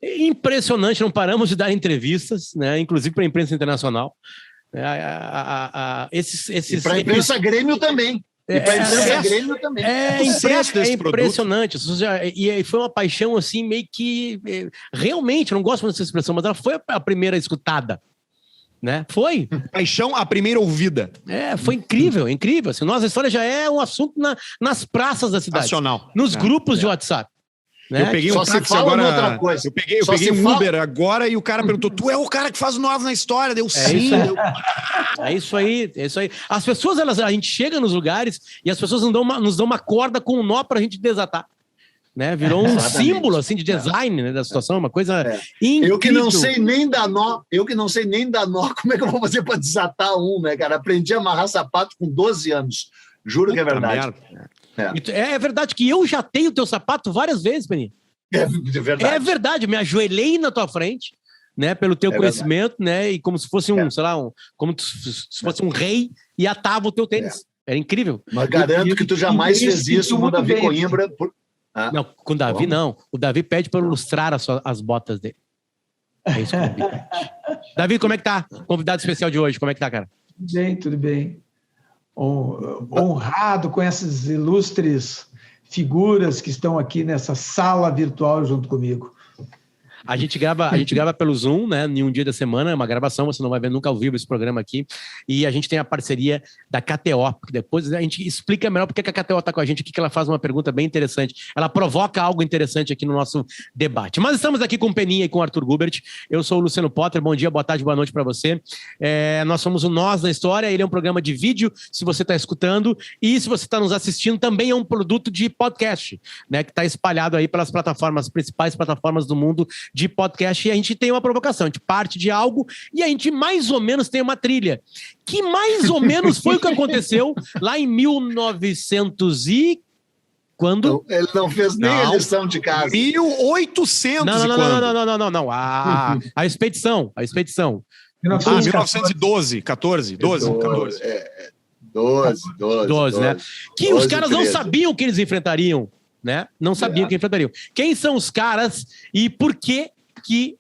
Impressionante, não paramos de dar entrevistas, né? Inclusive para a imprensa internacional. Para a imprensa Grêmio também. E para a imprensa Grêmio também. É impressionante. E foi uma paixão assim, meio que... Realmente, não gosto dessa expressão, mas ela foi a primeira escutada. Né? Foi. Paixão, a primeira ouvida. Foi incrível, incrível. Assim, nossa história já é um assunto nas praças da cidade. Nacional. Nos grupos de WhatsApp. Né? Eu peguei um táxi agora. Eu peguei um Uber agora e o cara perguntou: tu é o cara que faz Nós na História? Deu sim. É isso aí. As pessoas, a gente chega nos lugares e as pessoas nos dão uma corda com um nó pra gente desatar. Né? Virou um símbolo assim, de design, né, da situação, uma coisa incrível. Eu que não sei nem dar nó, como é que eu vou fazer para desatar um, né, cara? Aprendi a amarrar sapato com 12 anos. Juro que é verdade. É verdade que eu já tenho teu sapato várias vezes, Peninha. É verdade. É verdade, me ajoelhei na tua frente, né, pelo teu conhecimento, né, e como se fosse se fosse um rei e atava o teu tênis. Era incrível. Mas garanto que tu jamais fez isso com o Davi Coimbra. Não, com o Davi não. O Davi pede para eu lustrar as botas dele. É isso que o Davi pede. Davi, como é que tá? Convidado especial de hoje, como é que tá, cara? Tudo bem. Honrado com essas ilustres figuras que estão aqui nessa sala virtual junto comigo. A gente grava pelo Zoom, né? Em um dia da semana, é uma gravação, você não vai ver nunca ao vivo esse programa aqui. E a gente tem a parceria da KTO, porque depois a gente explica melhor porque que a KTO está com a gente aqui, que ela faz uma pergunta bem interessante. Ela provoca algo interessante aqui no nosso debate. Mas estamos aqui com o Peninha e com o Arthur Gubert. Eu sou o Luciano Potter, bom dia, boa tarde, boa noite para você. Nós somos o Nós na História, ele é um programa de vídeo, se você está escutando, e se você está nos assistindo, também é um produto de podcast, né? Que está espalhado aí pelas principais plataformas do mundo de podcast, e a gente tem uma provocação, a gente parte de algo e a gente mais ou menos tem uma trilha, que mais ou menos foi o que aconteceu lá em 1900 e... Quando? Ele não fez nem a lição de casa. 1800 Não. A expedição. 1912, 14. 12, né? Que os caras não sabiam que eles enfrentariam, né? Não sabiam que enfrentariam. Quem são os caras e por que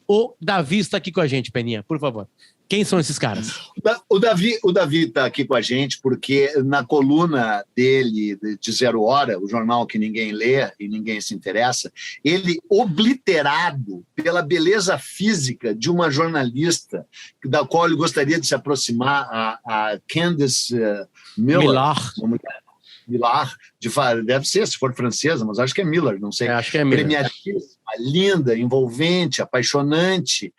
o Davi está aqui com a gente, Peninha? Por favor. Quem são esses caras? O Davi está aqui com a gente porque na coluna dele de 0 Hora, o jornal que ninguém lê e ninguém se interessa, ele, obliterado pela beleza física de uma jornalista da qual ele gostaria de se aproximar, a Candice Millar, deve ser, se for francesa, mas acho que é Miller, não sei. Acho que é Miller. Premiadíssima, linda, envolvente, apaixonante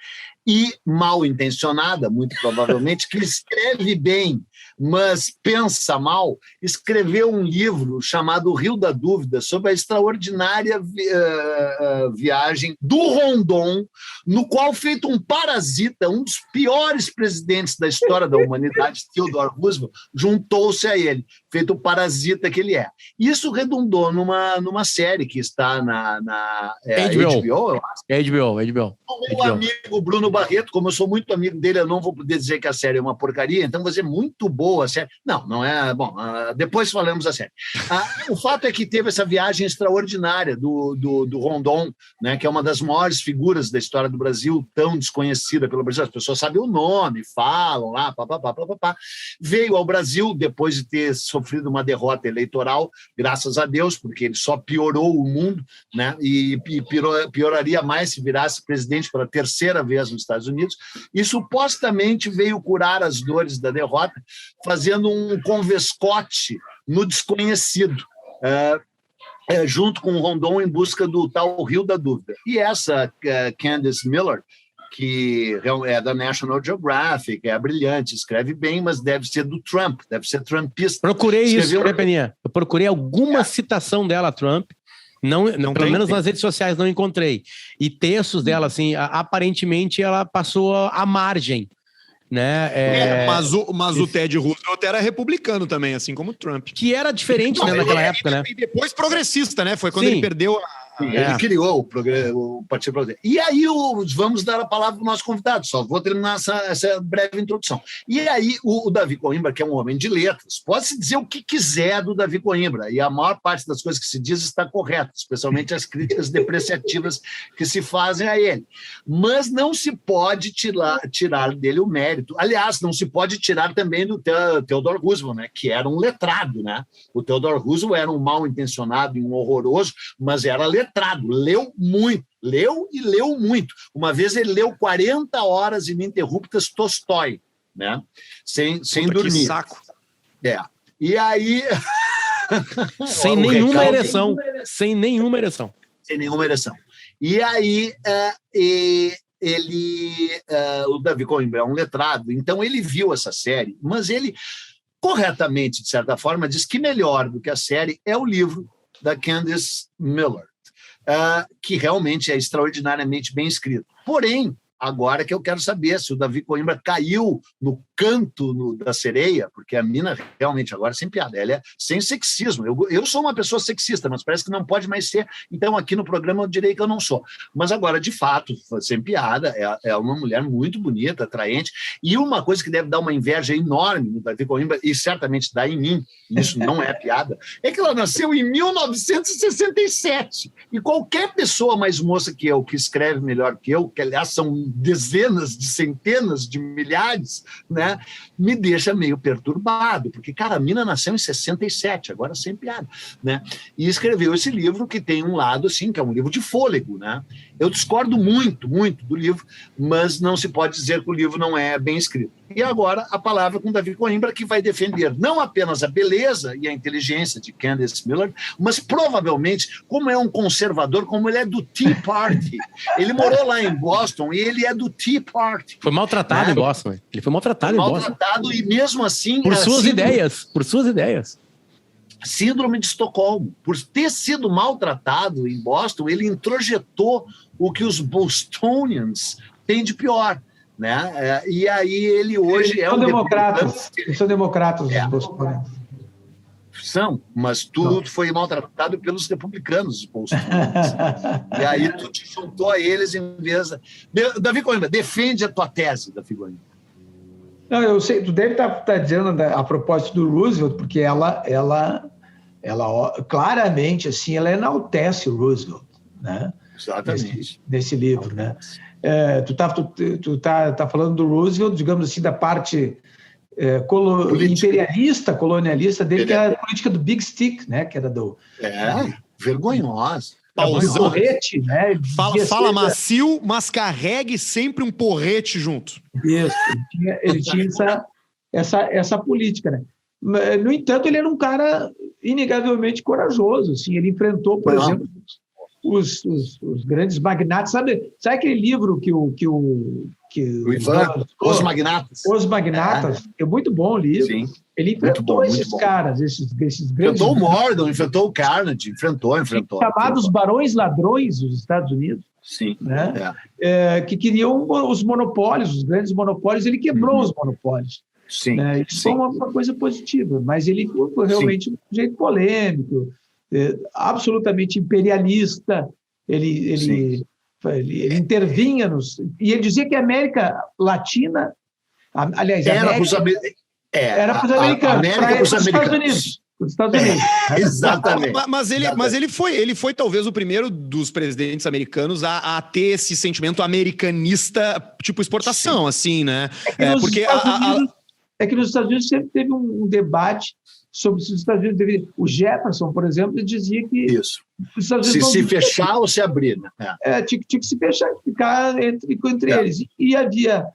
e mal intencionada, muito provavelmente, que escreve bem, mas pensa mal, escreveu um livro chamado O Rio da Dúvida, sobre a extraordinária viagem do Rondon, no qual, feito um parasita, um dos piores presidentes da história da humanidade, Theodore Roosevelt, juntou-se a ele, feito o parasita que ele é. Isso redundou numa série que está na HBO, eu acho. HBO. O amigo Bruno Barreto, como eu sou muito amigo dele, eu não vou poder dizer que a série é uma porcaria, então vai ser muito boa a série. Não é... Bom, depois falamos da série. O fato é que teve essa viagem extraordinária do Rondon, né, que é uma das maiores figuras da história do Brasil, tão desconhecida pelo Brasil. As pessoas sabem o nome, falam lá, papapá. Veio ao Brasil depois de ter sofrido uma derrota eleitoral, graças a Deus, porque ele só piorou o mundo, né, e pioraria mais se virasse presidente pela 3ª vez nos Estados Unidos, e supostamente veio curar as dores da derrota, fazendo um convescote no desconhecido, junto com o Rondon, em busca do tal Rio da Dúvida. E essa Candice Miller, que é da National Geographic, é brilhante, escreve bem, mas deve ser do Trump, deve ser trumpista. Procurei isso, Peninha. Eu procurei alguma citação dela a Trump, não pelo menos nas redes sociais não encontrei. E textos dela, assim, aparentemente ela passou à margem, né? Mas o Ted Roosevelt era republicano também, assim como o Trump. Que era diferente, né, naquela época, né? E depois progressista, né? Foi quando ele perdeu Ele criou o Partido Progressista. E aí vamos dar a palavra para o nosso convidado, só vou terminar essa breve introdução. E aí o Davi Coimbra, que é um homem de letras, pode-se dizer o que quiser do Davi Coimbra, e a maior parte das coisas que se diz está correta, especialmente as críticas depreciativas que se fazem a ele. Mas não se pode tirar dele o mérito. Aliás, não se pode tirar também do Theodore Roosevelt, né, que era um letrado. Né? O Theodore Roosevelt era um mal-intencionado e um horroroso, mas era letrado, leu muito. Leu muito. Uma vez ele leu 40 horas ininterruptas Tolstói, né? Sem dormir. Que saco. E aí... Sem nenhuma ereção. Sem nenhuma ereção. E aí o Davi Coimbra é um letrado, então ele viu essa série, mas ele, corretamente, de certa forma, diz que melhor do que a série é o livro da Candice Millard. Que realmente é extraordinariamente bem escrito. Porém, agora que eu quero saber se o Davi Coimbra caiu no canto da sereia, porque a mina realmente, agora sem piada, ela é sem sexismo. Eu sou uma pessoa sexista, mas parece que não pode mais ser, então aqui no programa eu direi que eu não sou. Mas agora, de fato, sem piada, é uma mulher muito bonita, atraente, e uma coisa que deve dar uma inveja enorme no Davi Coimbra, e certamente dá em mim, isso não é piada, é que ela nasceu em 1967, e qualquer pessoa mais moça que eu, que escreve melhor que eu, que aliás são dezenas de centenas de milhares, né, me deixa meio perturbado, porque, cara, a mina nasceu em 67, agora sem piada, né, e escreveu esse livro que tem um lado, assim, que é um livro de fôlego, né, eu discordo muito, muito do livro, mas não se pode dizer que o livro não é bem escrito. E agora a palavra com Davi Coimbra, que vai defender não apenas a beleza e a inteligência de Candice Millard, mas provavelmente, como é um conservador, como ele é do Tea Party. Ele morou lá em Boston e ele é do Tea Party. Foi maltratado em Boston. Ele foi maltratado em Boston. Maltratado e mesmo assim... Por suas ideias. Síndrome de Estocolmo. Por ter sido maltratado em Boston, ele introjetou o que os bostonians têm de pior. Né? E aí ele hoje são democratas. São democratas os bostonians. São, mas tu foi maltratado pelos republicanos, os bostonians. E aí tu te juntou a eles em vez... Davi Coimbra, defende a tua tese, Davi Coimbra. Não, eu sei, tu deve estar dizendo a propósito do Roosevelt, porque ela claramente, assim, ela enaltece o Roosevelt, né? Exatamente. Nesse livro, né? Tu tá falando do Roosevelt, digamos assim, da parte imperialista, colonialista dele, que era a política do Big Stick, né? Que era vergonhosa. Porrete, né? Fala macio, mas carregue sempre um porrete junto. Isso, ele tinha essa política, né? No entanto, ele era um cara inegavelmente corajoso, assim, ele enfrentou, por exemplo, os grandes magnatas, sabe aquele livro que o Ivan, Os Magnatas. Os Magnatas, é muito bom o livro. Sim. Ele enfrentou esses caras, esses grandes... Enfrentou o Mordor, enfrentou o Carnegie, enfrentou. Chamados barões ladrões dos Estados Unidos. Sim. Né? Que queriam os monopólios, os grandes monopólios, ele quebrou os monopólios. Sim. Né? Isso foi uma coisa positiva, mas ele foi realmente um jeito polêmico, absolutamente imperialista, ele intervinha e ele dizia que a América Latina, aliás, era para os americanos, para os Estados Unidos. Os Estados Unidos. Exatamente. Mas ele foi talvez o primeiro dos presidentes americanos a ter esse sentimento americanista, tipo exportação, assim, né? É que nos Estados Unidos sempre teve um debate sobre se os Estados Unidos deveriam... O Jefferson, por exemplo, dizia que... Isso. Os Estados Unidos se fechar ou se abrir. Né? Tinha que se fechar, ficar entre eles. E havia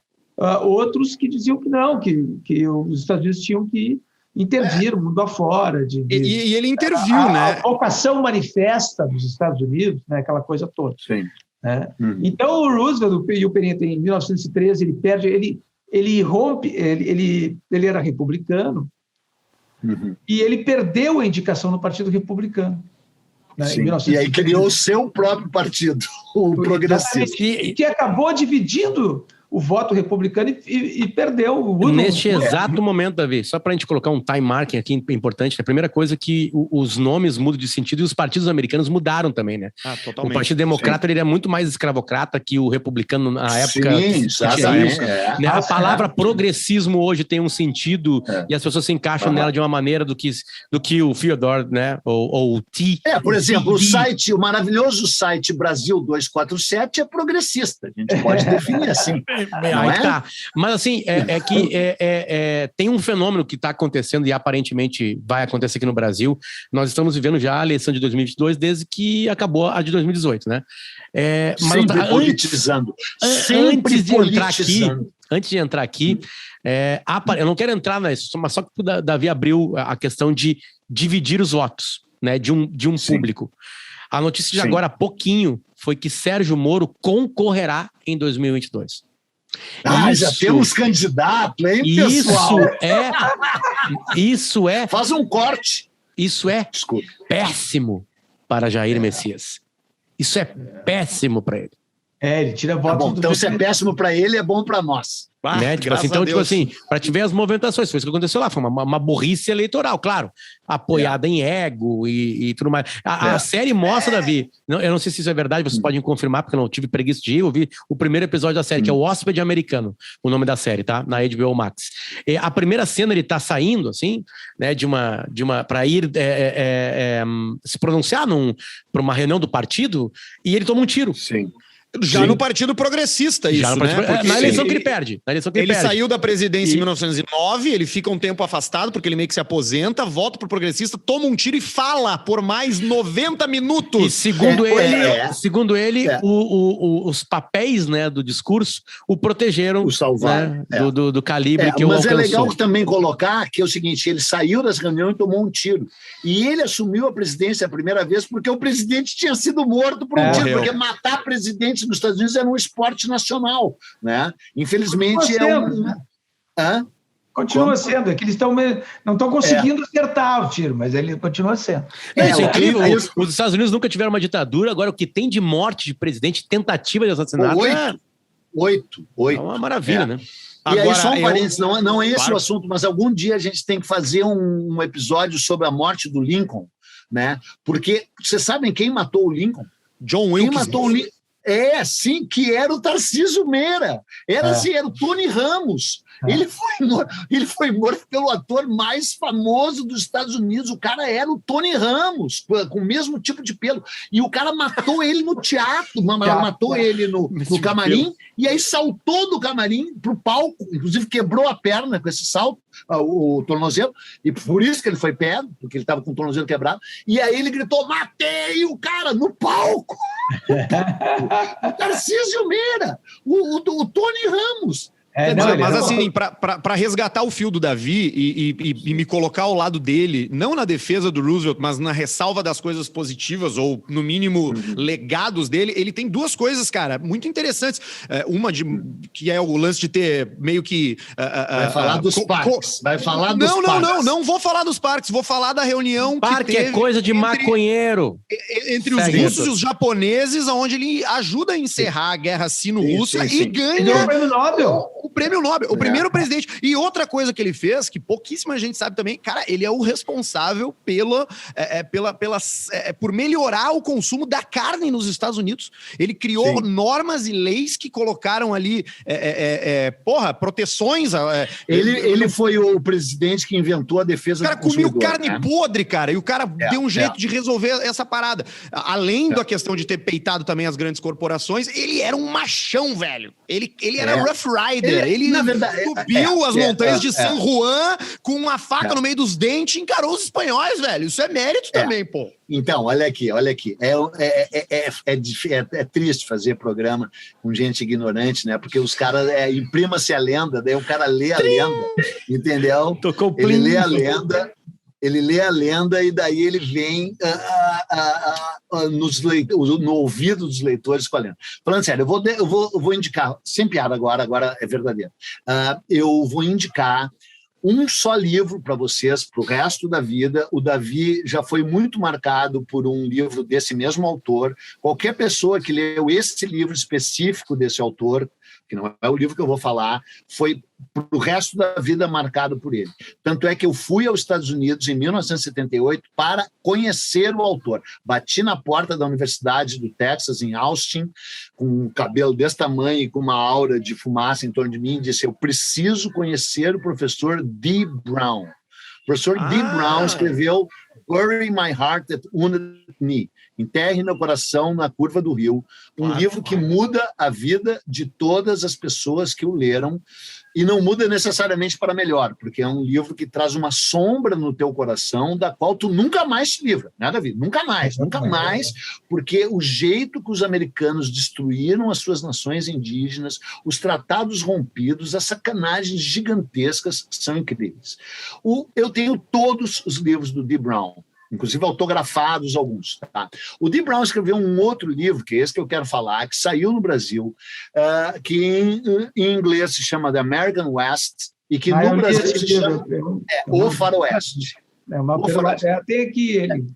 outros que diziam que não, que os Estados Unidos tinham que intervir o mundo afora. E ele interviu, né? A vocação manifesta dos Estados Unidos, né? Aquela coisa toda. Sim. Né? Então, o Roosevelt e o Penitent, em 1913, ele perde... Ele rompe, ele era republicano, e ele perdeu a indicação no Partido Republicano. Né, e aí criou o seu próprio partido, o Progressista. Que acabou dividindo o voto republicano e perdeu o Woodrow. Neste exato momento, Davi, só para a gente colocar um time marking aqui importante, a primeira coisa é que os nomes mudam de sentido e os partidos americanos mudaram também, né? Totalmente. O Partido Democrata ele é muito mais escravocrata que o republicano na época. Sim, exatamente. Né? A palavra progressismo hoje tem um sentido e as pessoas se encaixam nela de uma maneira do que o Fyodor, né? Ou o T. Por exemplo, o maravilhoso site Brasil 247 é progressista. A gente pode definir assim. Tá. Mas assim, que tem um fenômeno que está acontecendo e aparentemente vai acontecer aqui no Brasil. Nós estamos vivendo já a eleição de 2022 desde que acabou a de 2018, né? Sempre politizando. Antes de entrar aqui, eu não quero entrar nisso, mas só que o Davi abriu a questão de dividir os votos, né, de um público. A notícia de agora há pouquinho foi que Sérgio Moro concorrerá em 2022. Já temos candidato, hein, pessoal? Isso é... Faz um corte. Isso é péssimo para Jair Messias. Isso é péssimo para ele. Ele tira votos do... Então, se é péssimo para ele, é bom para nós. Né? Então, para te ver as movimentações, foi isso que aconteceu lá, foi uma burrice eleitoral, claro, apoiada em ego e tudo mais. A série mostra, Davi, eu não sei se isso é verdade, vocês podem confirmar, porque eu não tive preguiça de ir, eu vi o primeiro episódio da série, que é O Hóspede Americano, o nome da série, tá? Na HBO Max. A primeira cena, ele tá saindo, assim, né, para ir se pronunciar para uma reunião do partido, e ele toma um tiro. Sim. No Partido Progressista, isso, né? Na eleição que ele perde. Ele saiu da presidência em 1909, ele fica um tempo afastado, porque ele meio que se aposenta, volta pro Progressista, toma um tiro e fala por mais 90 minutos. E segundo ele, os papéis, né, do discurso o protegeram, o salvaram, né, do calibre que o alcançou. Mas é legal também colocar que é o seguinte, ele saiu das reuniões e tomou um tiro. E ele assumiu a presidência a primeira vez porque o presidente tinha sido morto por um tiro, porque matar presidente nos Estados Unidos era um esporte nacional, né? Infelizmente Continua sendo, é que eles não estão conseguindo acertar o tiro, mas ele continua sendo. Isso é incrível. Os Estados Unidos nunca tiveram uma ditadura, agora o que tem de morte de presidente, tentativa de assassinato... 8. É uma maravilha, né? E aí, só um parênteses, não é esse o assunto, mas algum dia a gente tem que fazer um episódio sobre a morte do Lincoln, né? Porque vocês sabem quem matou o Lincoln? John Wilkes. Quem matou o Lincoln? Sim, que era o Tarcísio Meira. Era o Tony Ramos. Ele foi morto pelo ator mais famoso dos Estados Unidos. O cara era o Tony Ramos, com o mesmo tipo de pelo. E o cara matou ele no teatro, matou ele no camarim, e aí saltou do camarim para o palco, inclusive quebrou a perna com esse salto, o tornozelo, e por isso que ele foi pego, porque ele estava com o tornozelo quebrado, e aí ele gritou, matei o cara no palco! O Tarcísio Meira, o Tony Ramos. Mas assim, para resgatar o fio do Davi e me colocar ao lado dele, não na defesa do Roosevelt, mas na ressalva das coisas positivas, ou no mínimo legados dele, ele tem duas coisas, cara, muito interessantes. Uma que é o lance de ter meio que... vai falar dos parques. Vai falar dos parques. Não vou falar dos parques, vou falar da reunião parque que teve... é coisa de maconheiro. Entre os russos e os japoneses, onde ele ajuda a encerrar a guerra sino-russa e ganha... o prêmio Nobel. O prêmio Nobel, o primeiro presidente. E outra coisa que ele fez, que pouquíssima gente sabe também, cara, ele é o responsável por melhorar o consumo da carne nos Estados Unidos. Ele criou normas e leis que colocaram ali, proteções. Ele foi o presidente que inventou a defesa do consumidor. O cara comia carne podre, cara, e o cara deu um jeito de resolver essa parada. Além da questão de ter peitado também as grandes corporações, ele era um machão, velho. Ele era Rough Rider. Ele subiu as montanhas de San Juan com uma faca no meio dos dentes e encarou os espanhóis, velho. Isso é mérito também, pô. Então, olha aqui. É triste fazer programa com gente ignorante, né? Porque os caras imprima-se a lenda, daí o cara lê a lenda, entendeu? Ele lê a lenda. Ele lê a lenda e daí ele vem no ouvido dos leitores com a lenda. Falando sério, eu vou indicar, sem piada agora é verdadeiro. Eu vou indicar um só livro para vocês, para o resto da vida. O Davi já foi muito marcado por um livro desse mesmo autor. Qualquer pessoa que leu esse livro específico desse autor, que não é o livro que eu vou falar, foi para o resto da vida marcado por ele. Tanto é que eu fui aos Estados Unidos em 1978 para conhecer o autor. Bati na porta da Universidade do Texas, em Austin, com um cabelo desse tamanho e com uma aura de fumaça em torno de mim, e disse: eu preciso conhecer o professor Dee Brown. O professor Dee Brown escreveu Bury My Heart at Wounded Knee, Enterre meu coração na curva do rio, um livro que muda a vida de todas as pessoas que o leram, e não muda necessariamente para melhor, porque é um livro que traz uma sombra no teu coração da qual tu nunca mais te livra, né, Davi? Nunca mais, porque o jeito que os americanos destruíram as suas nações indígenas, os tratados rompidos, as sacanagens gigantescas são incríveis. Eu tenho todos os livros do Dee Brown, inclusive autografados alguns. Tá? O Dee Brown escreveu um outro livro, que é esse que eu quero falar, que saiu no Brasil, que em inglês se chama The American West, e que no Brasil se chama O Faroeste. Tem aqui ele.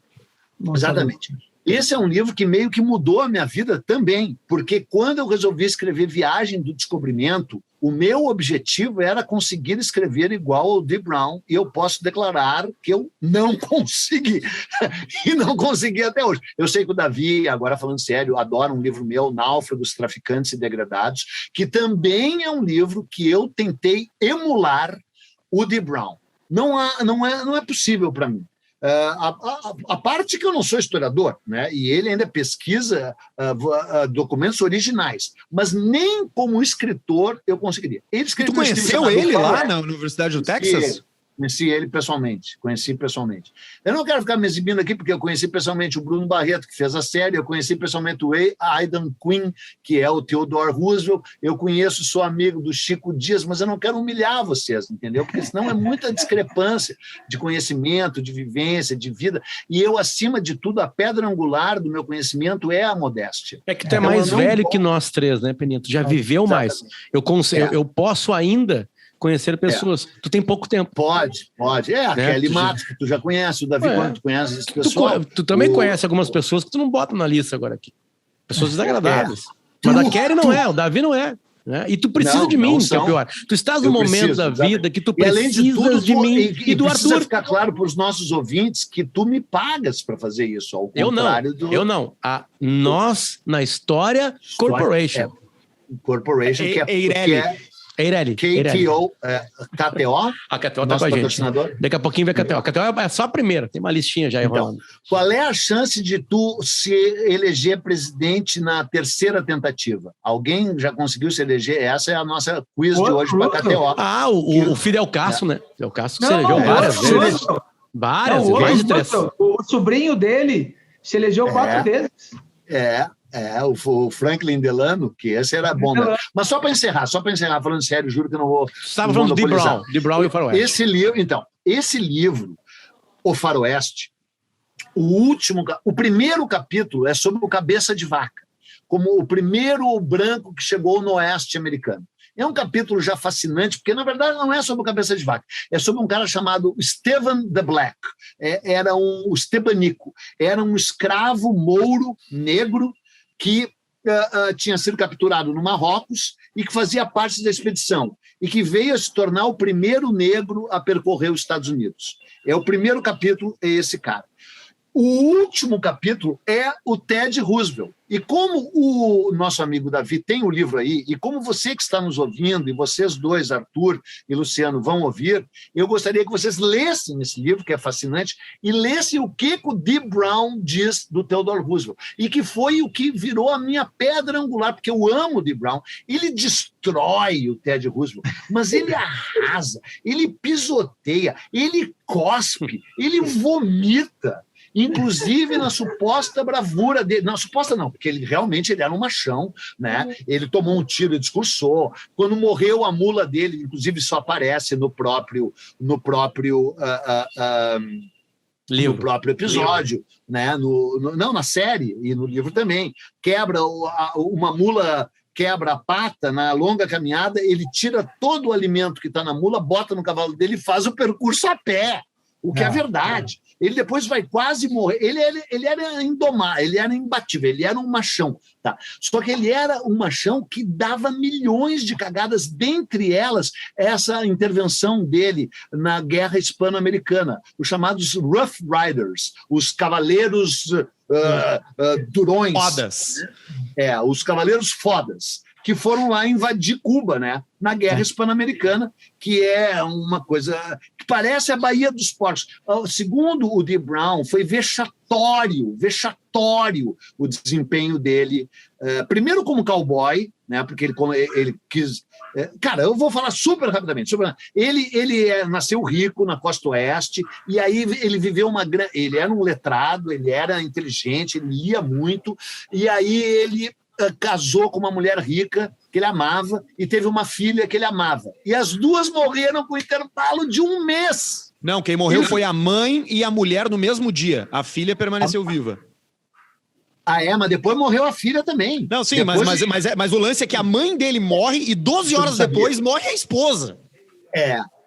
Exatamente. Esse é um livro que meio que mudou a minha vida também, porque quando eu resolvi escrever Viagem do Descobrimento, o meu objetivo era conseguir escrever igual ao Dee Brown, e eu posso declarar que eu não consegui, e não consegui até hoje. Eu sei que o Davi, agora falando sério, adora um livro meu, Náufragos, Traficantes e Degradados, que também é um livro que eu tentei emular o Dee Brown. Não é possível para mim. A parte que eu não sou historiador, né, e ele ainda pesquisa documentos originais, mas nem como escritor eu conseguiria. Ele escreveu. Tu conheceu ele lá na Universidade do Texas? Conheci ele pessoalmente, Eu não quero ficar me exibindo aqui, porque eu conheci pessoalmente o Bruno Barreto, que fez a série, eu conheci pessoalmente o Aidan Quinn, que é o Theodore Roosevelt, eu sou amigo do Chico Dias, mas eu não quero humilhar vocês, entendeu? Porque senão é muita discrepância de conhecimento, de vivência, de vida, e eu, acima de tudo, a pedra angular do meu conhecimento é a modéstia. É que tu é mais velho que nós três, né, Peninha? Tu já viveu mais. Eu posso ainda conhecer pessoas. Tu tem pouco tempo. Pode. A Kelly Matos, que tu já conhece, o Davi, quando tu conheces esse pessoal. Tu também conhece algumas pessoas que tu não bota na lista agora aqui. Pessoas desagradáveis. Mas a Kelly não é, o Davi não é. Né? E tu precisa de mim, que é pior. Tu estás no momento da vida que tu precisas de mim e do Arthur. Precisa ficar claro para os nossos ouvintes que tu me pagas para fazer isso, ao contrário Eu não. Nós, na História Corporation. Corporation, que é Eireli. KTO, KTO. A KTO tá com a gente. Daqui a pouquinho vem a KTO. A KTO é só a primeira, tem uma listinha já enrolando. Qual é a chance de tu se eleger presidente na terceira tentativa? Alguém já conseguiu se eleger? Essa é a nossa quiz de hoje para a KTO. O Fidel Castro, né? Fidel Castro se elegeu várias vezes. Mais de 3. O sobrinho dele se elegeu 4 vezes. O Franklin Delano, que esse era bom, né? Mas só para encerrar, falando sério, juro que eu não vou. Você estava falando do Dee Brown e o Faroeste. Esse livro, O Faroeste, o primeiro capítulo é sobre o Cabeça de Vaca, como o primeiro branco que chegou no oeste americano. É um capítulo já fascinante, porque, na verdade, não é sobre o Cabeça de Vaca. É sobre um cara chamado Stephen the Black. Era o Stebanico. Era um escravo mouro negro que tinha sido capturado no Marrocos e que fazia parte da expedição e que veio a se tornar o primeiro negro a percorrer os Estados Unidos. O primeiro capítulo é esse cara. O último capítulo é o Ted Roosevelt. E como o nosso amigo Davi tem o livro aí, e como você que está nos ouvindo, e vocês dois, Arthur e Luciano, vão ouvir, eu gostaria que vocês lessem esse livro, que é fascinante, e lessem o que o Dee Brown diz do Theodore Roosevelt, e que foi o que virou a minha pedra angular, porque eu amo o Dee Brown. Ele destrói o Ted Roosevelt, mas ele arrasa, ele pisoteia, ele cospe, ele vomita. Inclusive na suposta bravura dele. Não, suposta não, porque ele realmente era um machão, né? Ele tomou um tiro e discursou. Quando morreu a mula dele, inclusive só aparece no próprio episódio, né? Na série e no livro também. Quebra uma mula quebra a pata na longa caminhada, ele tira todo o alimento que está na mula, bota no cavalo dele e faz o percurso a pé, o que é verdade. Ele depois vai quase morrer. Ele era indomável, ele era imbatível, ele era um machão. Tá? Só que ele era um machão que dava milhões de cagadas, dentre elas essa intervenção dele na Guerra Hispano-Americana, os chamados Rough Riders, os cavaleiros durões. Fodas. Os cavaleiros fodas, que foram lá invadir Cuba, né, na Guerra Hispano-Americana, que é uma coisa que parece a Baía dos Porcos. Segundo o Dee Brown, foi vexatório o desempenho dele, primeiro como cowboy, né, porque ele quis... Cara, eu vou falar super rapidamente. Ele nasceu rico na costa oeste, e aí ele viveu ele era um letrado, ele era inteligente, ele lia muito, e aí ele casou com uma mulher rica que ele amava e teve uma filha que ele amava. E as duas morreram com intervalo de 1 mês. Não, quem morreu foi a mãe e a mulher no mesmo dia. A filha permaneceu viva. Mas depois morreu a filha também. Não, sim, mas o lance é que a mãe dele morre e 12 horas depois morre a esposa.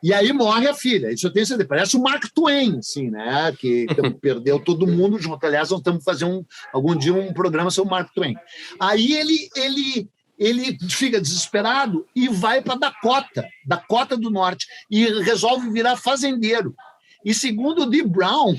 E aí morre a filha. Isso eu tenho certeza. Parece o Mark Twain, assim, né? Que perdeu todo mundo junto. Aliás, nós estamos fazendo algum dia um programa sobre o Mark Twain. Aí ele fica desesperado e vai para Dakota do Norte, e resolve virar fazendeiro. E segundo o Dee Brown,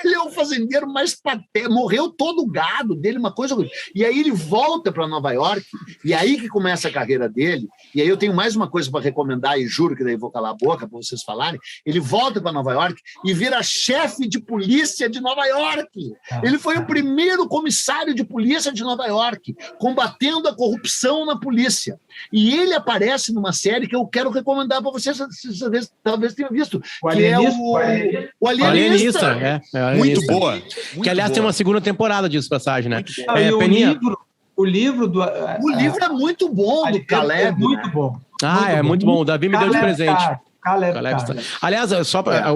ele é o fazendeiro mais patético, morreu todo o gado dele, uma coisa ruim. E aí ele volta para Nova York, e aí que começa a carreira dele. E aí eu tenho mais uma coisa para recomendar, e juro que daí vou calar a boca para vocês falarem. Ele volta para Nova York e vira chefe de polícia de Nova York. Ele foi o primeiro comissário de polícia de Nova York, combatendo a corrupção na polícia. E ele aparece numa série que eu quero recomendar para vocês, talvez tenham visto, que é o Alienista. Muito boa. Que, aliás, tem uma segunda temporada disso, passagem, né? O livro é muito bom, do Caleb. É muito bom. Muito bom. O Davi me deu de presente. Caleb. Aliás,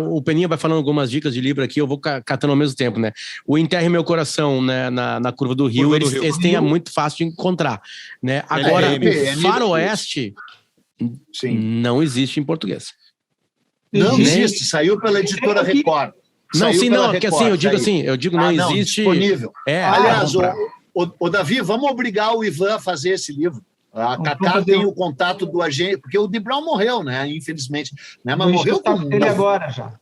o Peninha vai falando algumas dicas de livro aqui, eu vou catando ao mesmo tempo, né? O Enterre Meu Coração, né, na Curva do Rio, eles têm muito fácil de encontrar, né? Agora, o Faroeste não existe em português. Não existe, saiu pela editora Record. Eu digo não existe. Disponível. Aliás, o Davi, vamos obrigar o Ivan a fazer esse livro. A Cacá tem o contato do agente, porque o Dee Brown morreu, né? Infelizmente. Né? Mas morreu com ele agora já.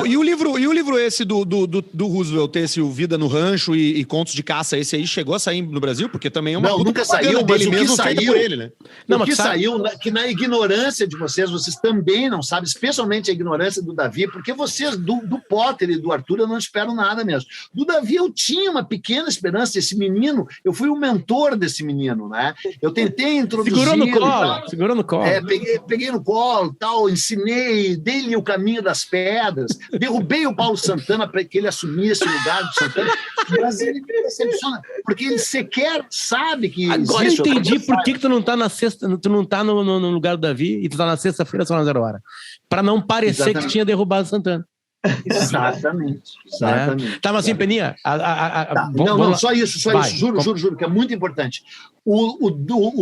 E o livro esse do Roosevelt, esse O Vida no Rancho e Contos de Caça, esse aí chegou a sair no Brasil? Porque também é uma nunca saiu, dele mas mesmo feita por ele, né? O que saiu, que na ignorância de vocês também não sabem, especialmente a ignorância do Davi, porque vocês, do Potter e do Arthur, eu não espero nada mesmo. Do Davi eu tinha uma pequena esperança, esse menino, eu fui o mentor desse menino, né? Eu tentei introduzir... Segurou no colo. Peguei no colo, tal, ensinei, dei-lhe o caminho das pedras, derrubei o Paulo Santana para que ele assumisse o lugar do Santana, mas ele me decepciona, porque ele sequer sabe que agora existe. Eu entendi por que tu não tá na sexta, tu não tá no lugar do Davi e tu tá na sexta-feira só na 0 hora, para não parecer que tinha derrubado o Santana. Exatamente. Tava assim, Peninha. Só isso, juro, que é muito importante. O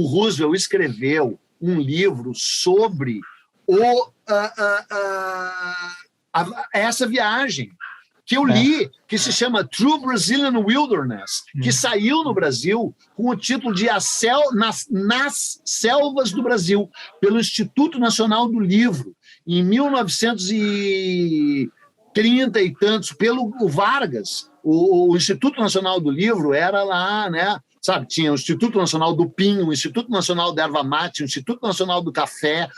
Roosevelt escreveu um livro sobre essa viagem que eu li, que se chama True Brazilian Wilderness, que saiu no Brasil com o título de Nas Selvas do Brasil, pelo Instituto Nacional do Livro, em 1930 e tantos, pelo Vargas. O Instituto Nacional do Livro era lá, né? Sabe, tinha o Instituto Nacional do Pinho, o Instituto Nacional da Erva Mate, o Instituto Nacional do Café,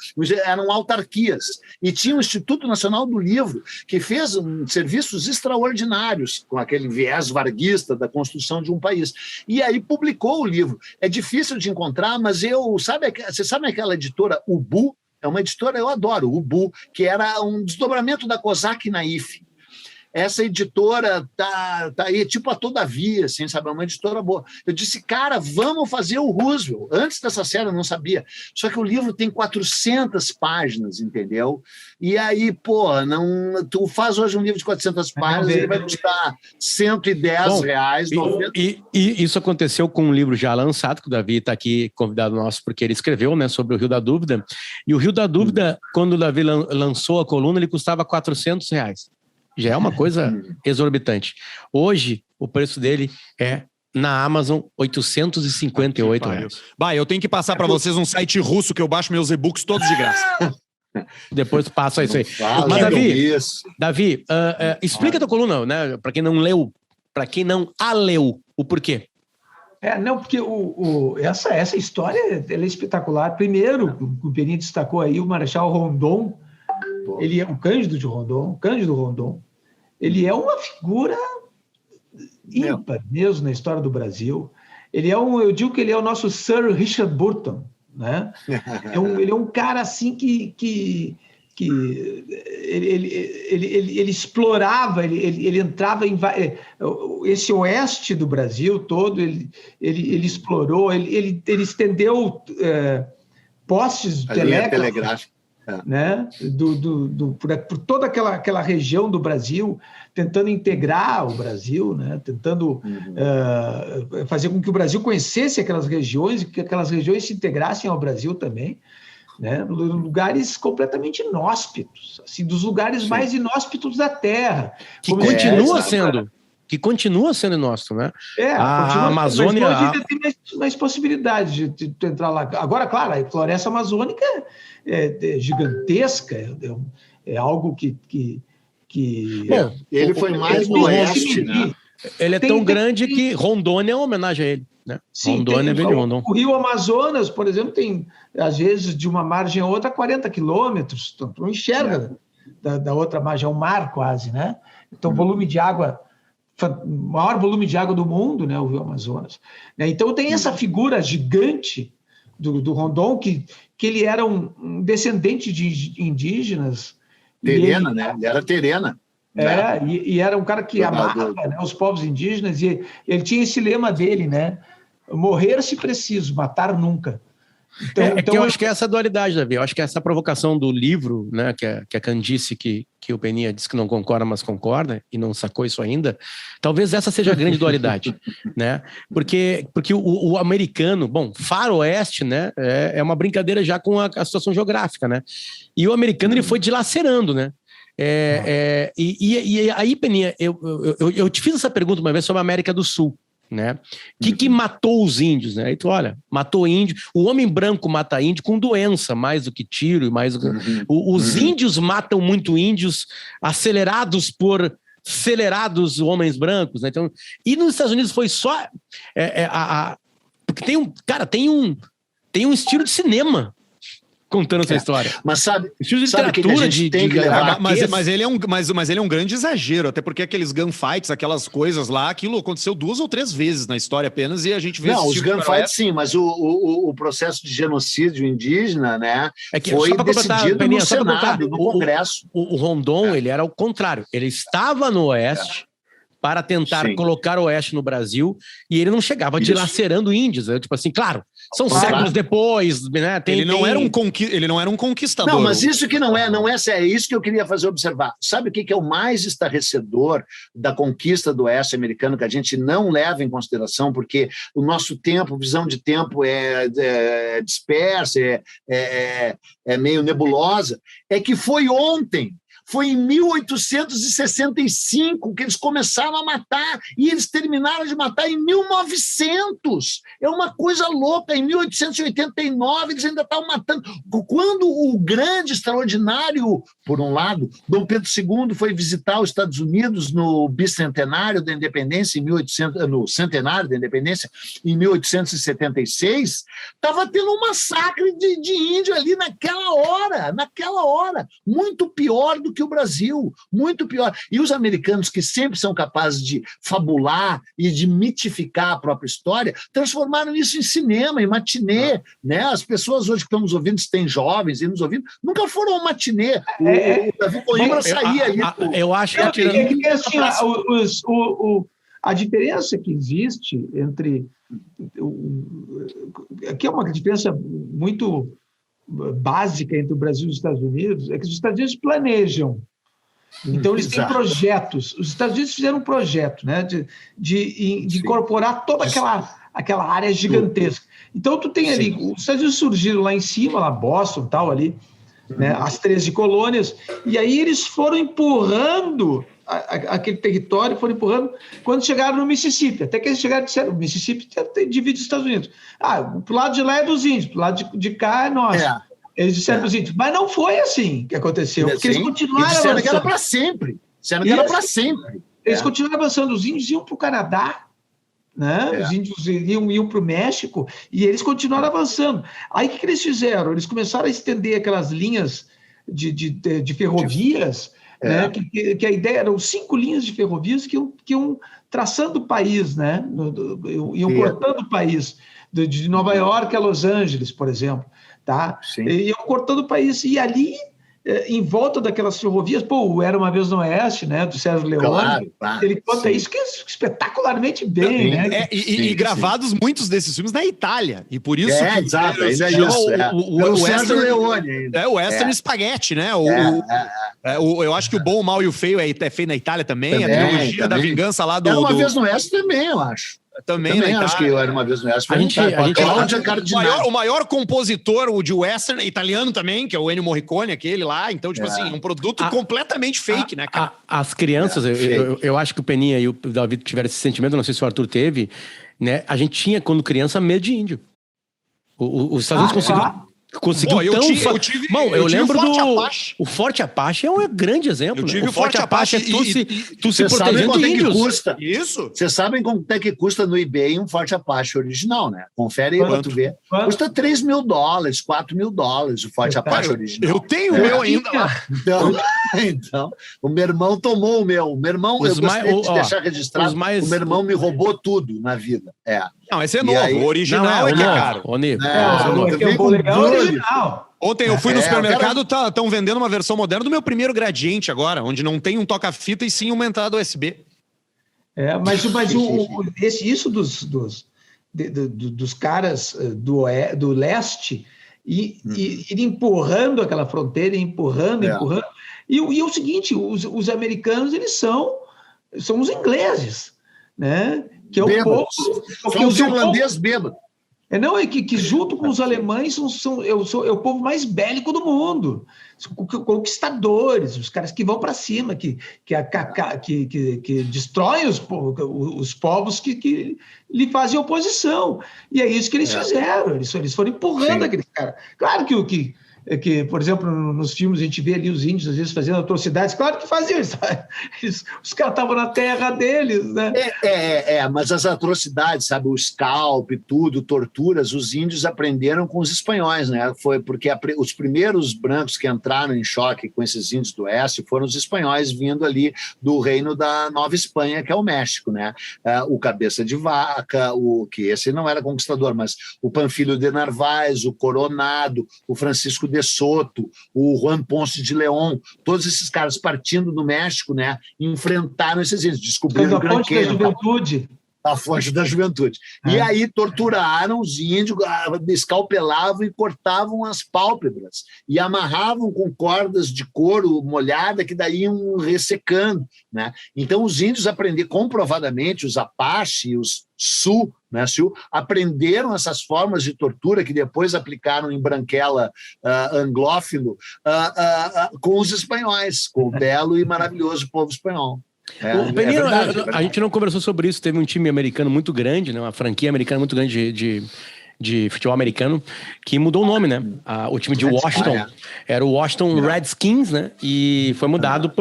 eram autarquias. E tinha o Instituto Nacional do Livro, que fez serviços extraordinários com aquele viés varguista da construção de um país. E aí publicou o livro. É difícil de encontrar, mas você sabe aquela editora Ubu? É uma editora, eu adoro, Ubu, que era um desdobramento da Kozak Naif. essa editora tá aí, tipo a Todavia, assim, sabe? É uma editora boa. Eu disse, cara, vamos fazer o Roosevelt. Antes dessa série eu não sabia. Só que o livro tem 400 páginas, entendeu? E aí, pô, tu faz hoje um livro de 400 páginas, ele vai custar R$110. E isso aconteceu com um livro já lançado, que o Davi está aqui convidado nosso, porque ele escreveu, né, sobre o Rio da Dúvida. E o Rio da Dúvida, quando o Davi lançou a coluna, ele custava R$400. Já é uma coisa exorbitante. Hoje, o preço dele é, na Amazon, R$858. Bah, eu tenho que passar para vocês um site russo que eu baixo meus e-books todos de graça. Depois passa isso aí. Mas, Davi, explica a tua coluna, né? Para quem não leu, para quem não a leu, o porquê. Não, porque essa história ela é espetacular. Primeiro, o Peninha destacou aí o Marechal Rondon. Ele é o Cândido Rondon. Ele é uma figura ímpar mesmo na história do Brasil. Eu digo que ele é o nosso Sir Richard Burton, né? Ele é um cara assim que ele explorava, ele entrava em esse oeste do Brasil todo, ele explorou, ele estendeu postes telegráficos. Né? Por toda aquela região do Brasil, tentando integrar o Brasil, né? Tentando fazer com que o Brasil conhecesse aquelas regiões e que aquelas regiões se integrassem ao Brasil também, né? Lugares completamente inóspitos, assim, dos lugares mais inóspitos da Terra. Que continua sendo nosso, né? A Amazônia... Mas hoje tem mais possibilidades de entrar lá. Agora, claro, a floresta amazônica é gigantesca, é algo que Bom, ele foi mais no oeste, né? Ele é tão grande que Rondônia é uma homenagem a ele, né? Sim, Rondônia vem de Rondon. O Rio Amazonas, por exemplo, tem, às vezes, de uma margem a outra, 40 quilômetros. Tu não enxerga da outra margem, é um mar quase, né? Então, volume de água... o maior volume de água do mundo, né, o Rio Amazonas. Então tem essa figura gigante do Rondon, que ele era um descendente de indígenas. Terena, né? Ele era terena. E era um cara que amava, né, os povos indígenas, e ele tinha esse lema dele, né? Morrer se preciso, matar nunca. Então, eu acho que é essa dualidade, Davi. Eu acho que essa provocação do livro, né, que a Candice, que o Peninha disse que não concorda, mas concorda, e não sacou isso ainda, talvez essa seja a grande dualidade, né? Porque o americano, faroeste, né, é uma brincadeira já com a situação geográfica, né? E o americano, ele foi dilacerando, né? E aí, Peninha, eu te fiz essa pergunta uma vez sobre a América do Sul, né? Que matou os índios, né? Aí tu olha, matou índio. O homem branco mata índio com doença, mais do que tiro, mais do que... Os índios matam muito índios, acelerados por acelerados homens brancos, né? Então, e nos Estados Unidos foi só porque tem um estilo de cinema contando essa história. Mas sabe estilo de literatura, que a gente tem que levar? Mas ele é um grande exagero, até porque aqueles gunfights, aquelas coisas lá, aquilo aconteceu 2 ou 3 vezes na história apenas, e a gente vê... Não, os gunfights sim, mas o processo de genocídio indígena, né, foi decidido no Senado, no Congresso. O Rondon, ele era o contrário, ele estava no Oeste para tentar colocar o Oeste no Brasil, e ele não chegava dilacerando índios, tipo assim, claro, são séculos depois, né? Ele não era um conquistador. Não, mas isso que não é sério, é isso que eu queria fazer observar. Sabe o que é o mais estarrecedor da conquista do Oeste americano, que a gente não leva em consideração, porque o nosso tempo, visão de tempo é dispersa, é meio nebulosa, é que foi ontem. Foi em 1865 que eles começaram a matar e eles terminaram de matar em 1900. É uma coisa louca. Em 1889 eles ainda estavam matando. Quando o grande, extraordinário, por um lado, Dom Pedro II foi visitar os Estados Unidos no bicentenário da independência, no centenário da independência, em 1876, estava tendo um massacre de índio ali naquela hora, muito pior do do que o Brasil, muito pior. E os americanos, que sempre são capazes de fabular e de mitificar a própria história, transformaram isso em cinema, em matinê, né? As pessoas hoje que estão nos ouvindo, se tem jovens e nos ouvindo, nunca foram ao matinê. O Davi Coimbra saía aí. Eu acho que... assim, a diferença que existe entre... Aqui é uma diferença muito básica entre o Brasil e os Estados Unidos, é que os Estados Unidos planejam. Então, eles têm projetos. Os Estados Unidos fizeram um projeto, né, de incorporar toda aquela área gigantesca. Então, tu tem ali... Os Estados Unidos surgiram lá em cima, lá Boston, tal, ali, né, as 13 colônias, e aí eles foram empurrando aquele território, foram empurrando quando chegaram no Mississippi. Até que eles chegaram e disseram, o Mississippi divide os Estados Unidos. Pro lado de lá é dos índios, pro lado de cá é nosso. Eles disseram para os índios, mas não foi assim que aconteceu, porque eles continuaram avançando. Disseram que era para sempre. Eles continuaram avançando, os índios iam para o Canadá, né? Os índios iam para o México, e eles continuaram avançando. Aí o que eles fizeram? Eles começaram a estender aquelas linhas de ferrovias, né? Que a ideia eram 5 linhas de ferrovias que iam traçando o país, né? Iam cortando o país, de Nova York a Los Angeles, por exemplo. Tá? Iam cortando o país, e ali, em volta daquelas ferrovias, Era Uma Vez no Oeste, né, do Sérgio Leone, ele conta isso que é espetacularmente bem, né? E gravados muitos desses filmes na Itália, e por isso exato, ainda é isso. O Sérgio Leone. O Western Spaghetti, né? Eu acho que O Bom, o Mal e o Feio é feito na Itália também, a trilogia da vingança lá do... Era Uma Vez no Oeste também, eu acho. Também acho que Era Uma Vez no Oeste. O maior compositor, o de Western, italiano também, que é o Ennio Morricone, aquele lá. Então, tipo assim, um produto completamente fake, né, cara? As crianças, eu acho que o Peninha e o Davi tiveram esse sentimento, não sei se o Arthur teve, né? A gente tinha, quando criança, medo de índio. Os Estados Unidos conseguiu eu lembro o Forte Apache é um grande exemplo. Eu tive o Forte Apache, tu se protegendo de índios. Custa. Isso. Vocês sabem quanto é que custa no eBay um Forte Apache original, né? Confere aí pra tu ver. Custa $3 mil, $4 mil o Forte Apache original. Eu tenho o meu ainda lá. Então, o meu irmão tomou o meu. O meu irmão, eu gostaria de deixar registrado, o meu irmão me roubou tudo na vida. Não, esse é novo. O original é caro. O legal é original. Ontem eu fui no supermercado, estão vendendo uma versão moderna do meu primeiro Gradiente agora, onde não tem um toca-fita e sim uma entrada USB. Mas isso dos caras do leste ir empurrando aquela fronteira, empurrando. E o seguinte, os americanos, eles são os ingleses, né? Que é o povo... São os irlandeses bêbados. É que junto com os alemães é o povo mais bélico do mundo. Conquistadores, os caras que vão para cima, que destroem os povos que lhe fazem oposição. E é isso que eles fizeram. Eles foram empurrando aqueles caras. Claro que, por exemplo, nos filmes a gente vê ali os índios às vezes fazendo atrocidades, claro que faziam isso. Os caras estavam na terra deles, né? Mas as atrocidades, sabe, o scalp, tudo, torturas, os índios aprenderam com os espanhóis, né? Foi porque os primeiros brancos que entraram em choque com esses índios do oeste foram os espanhóis vindo ali do reino da Nova Espanha, que é o México, né? O Cabeça de Vaca, que esse não era conquistador, mas o Panfilho de Narváez, o Coronado, o Francisco de Soto, o Juan Ponce de León, todos esses caras partindo do México, né, enfrentaram esses índios, descobriram a fonte da juventude. A fonte da juventude. E aí torturaram os índios, escalpelavam e cortavam as pálpebras e amarravam com cordas de couro molhada que daí iam ressecando, né? Então os índios aprenderam comprovadamente, os Apache, os Sioux, né, aprenderam essas formas de tortura que depois aplicaram em branquela anglófilo com os espanhóis, com o belo e maravilhoso povo espanhol. A gente não conversou sobre isso. Teve um time americano muito grande, né, uma franquia americana muito grande de futebol americano, que mudou o nome, né? O time de Washington era o Washington Redskins, né? E foi mudado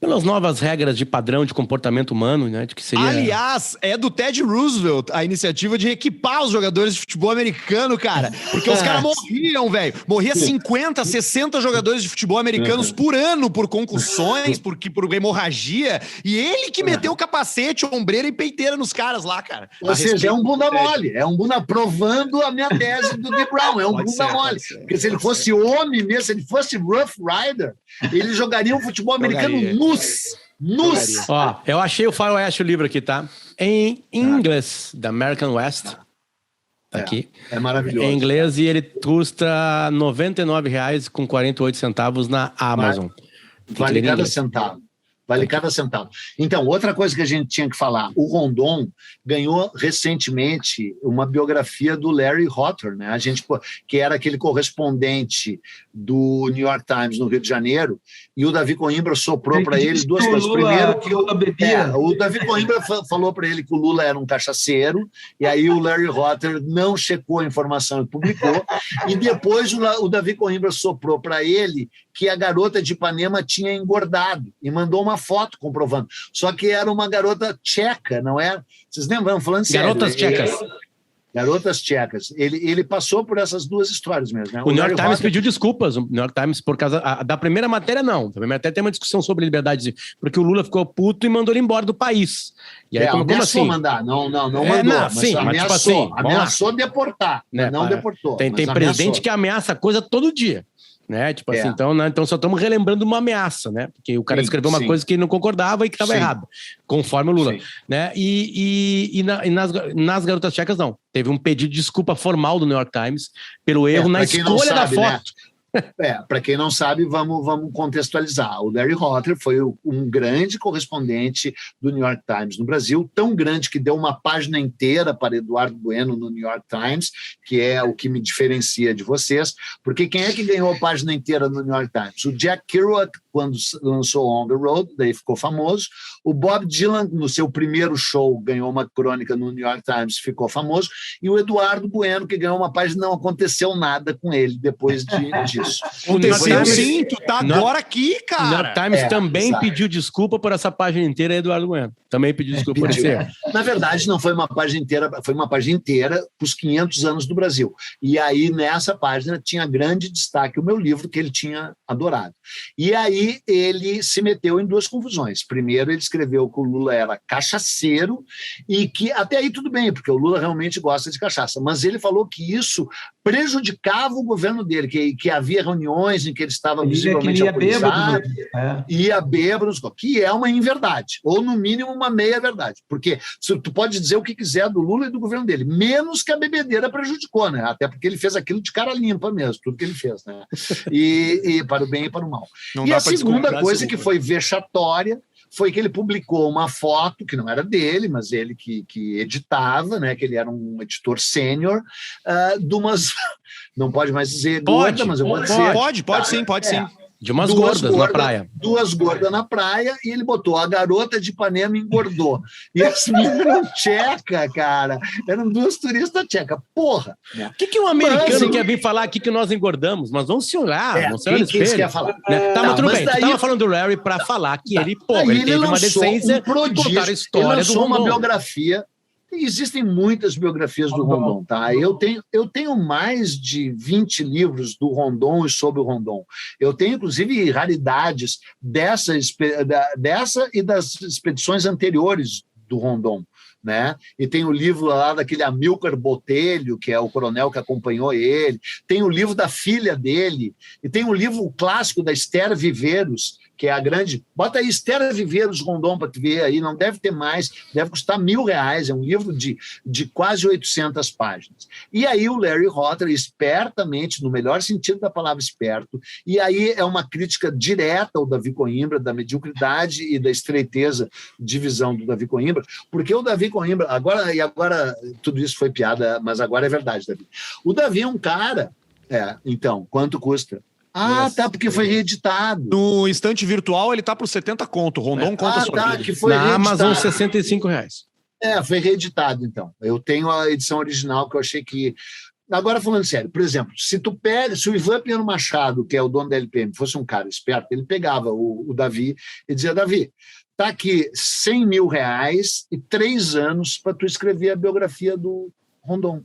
pelas novas regras de padrão de comportamento humano, né? De que seria... Aliás, é do Ted Roosevelt a iniciativa de equipar os jogadores de futebol americano, cara. Porque os caras morriam, velho. Morria 50, 60 jogadores de futebol americanos por ano por concussões, por hemorragia. E ele que meteu o capacete, ombreira e peiteira nos caras lá, cara. Ou seja, é um bunda mole. É um bunda provando a minha tese do The Brown. É um bunda mole. Porque se ele fosse homem mesmo, se ele fosse Rough Rider, ele jogaria o futebol americano nus. Ó, eu achei o Faroeste, o livro aqui, tá? Em inglês, da American West. Tá aqui. É maravilhoso. Em inglês, e ele custa R$ 99,48 na Amazon. Vale cada centavo. Vale cada centavo. Então, outra coisa que a gente tinha que falar, o Rondon ganhou recentemente uma biografia do Larry Hawthorne, né? Que era aquele correspondente do New York Times no Rio de Janeiro, e o Davi Coimbra soprou para ele duas coisas. Primeiro, que o Davi Coimbra falou para ele que o Lula era um cachaceiro, e aí o Larry Hawthorne não checou a informação e publicou, e depois o Davi Coimbra soprou para ele que a garota de Ipanema tinha engordado e mandou uma foto comprovando. Só que era uma garota tcheca, não é? Vocês lembram? Falando sério. Garotas tchecas. Garotas tchecas. Ele passou por essas duas histórias mesmo, né? O New York Times pediu desculpas. O New York Times, por causa da primeira matéria, não. A primeira matéria tem uma discussão sobre liberdade, porque o Lula ficou puto e mandou ele embora do país. E aí, como ameaçou assim? Mandar. Não mandou. Mas sim, ameaçou. Mas, tipo assim, ameaçou deportar, né, não deportou. Tem presidente que ameaça coisa todo dia. Né? Tipo assim, então só estamos relembrando uma ameaça, né? Porque o cara escreveu uma coisa que não concordava e que estava errada, conforme o Lula, né? E nas garotas tchecas, não. Teve um pedido de desculpa formal do New York Times pelo erro na escolha da foto. Né? Para quem não sabe, vamos contextualizar. O Larry Hawthorne foi um grande correspondente do New York Times no Brasil, tão grande que deu uma página inteira para Eduardo Bueno no New York Times, que é o que me diferencia de vocês, porque quem é que ganhou a página inteira no New York Times? O Jack Kerouac, quando lançou On the Road, daí ficou famoso. O Bob Dylan, no seu primeiro show, ganhou uma crônica no New York Times, ficou famoso. E o Eduardo Bueno, que ganhou uma página, não aconteceu nada com ele depois disso. Aconteceu sim, tu tá agora aqui, cara. O New York Times também pediu desculpa por essa página inteira, Eduardo Bueno. Também pediu desculpa por isso. Na verdade, não foi uma página inteira, foi uma página inteira para os 500 anos do Brasil. E aí, nessa página, tinha grande destaque o meu livro, que ele tinha adorado. E aí, ele se meteu em duas confusões. Primeiro, ele escreveu que o Lula era cachaceiro e que, até aí tudo bem, porque o Lula realmente gosta de cachaça, mas ele falou que isso prejudicava o governo dele, que havia reuniões em que ele estava visivelmente alcoolizado, ia bêbado, que é uma inverdade, ou no mínimo uma meia-verdade, porque tu pode dizer o que quiser do Lula e do governo dele, menos que a bebedeira prejudicou, né? Até porque ele fez aquilo de cara limpa mesmo, tudo que ele fez, né? E para o bem e para o mal. E a segunda coisa que foi vexatória foi que ele publicou uma foto, que não era dele, mas ele que editava, né, que ele era um editor sênior, de umas... Não pode mais dizer gorda, mas eu vou dizer... Pode sim. De umas gordas na praia. Duas gordas na praia, e ele botou a garota de Ipanema engordou. E as meninas eram tcheca, cara. Eram duas turistas tchecas. Porra! O que um americano quer vir falar aqui que nós engordamos? Mas vamos se olhar, vamos se olhar no espelho. Quer falar? Né? Tá, mas tudo bem. Tu tava falando do Larry para falar que ele teve uma decência de contar a história ele lançou do Rondon. Uma biografia. Existem muitas biografias do Rondon, tá? Eu tenho mais de 20 livros do Rondon e sobre o Rondon. Eu tenho, inclusive, raridades dessa e das expedições anteriores do Rondon, né? E tem o livro lá daquele Amílcar Botelho, que é o coronel que acompanhou ele, tem o livro da filha dele, e tem o livro clássico da Esther Viveiros, que é a grande... Bota aí Esther Viveiros Rondon para tu ver aí, não deve ter mais, deve custar R$1.000, é um livro de quase 800 páginas. E aí o Larry Hawthorne, espertamente, no melhor sentido da palavra esperto, e aí é uma crítica direta ao Davi Coimbra, da mediocridade e da estreiteza de visão do Davi Coimbra, porque o Davi Coimbra, agora tudo isso foi piada, mas agora é verdade, Davi. O Davi é um cara... então, quanto custa? Porque foi reeditado. No estante virtual ele tá por 70 conto. Rondon conta que foi na reeditado. Amazon, R$65. Foi reeditado, então. Eu tenho a edição original que eu achei que... Agora, falando sério, por exemplo, se o Ivan Pinheiro Machado, que é o dono da LPM, fosse um cara esperto, ele pegava o Davi e dizia, Davi, tá aqui R$100 mil e 3 anos para tu escrever a biografia do Rondon.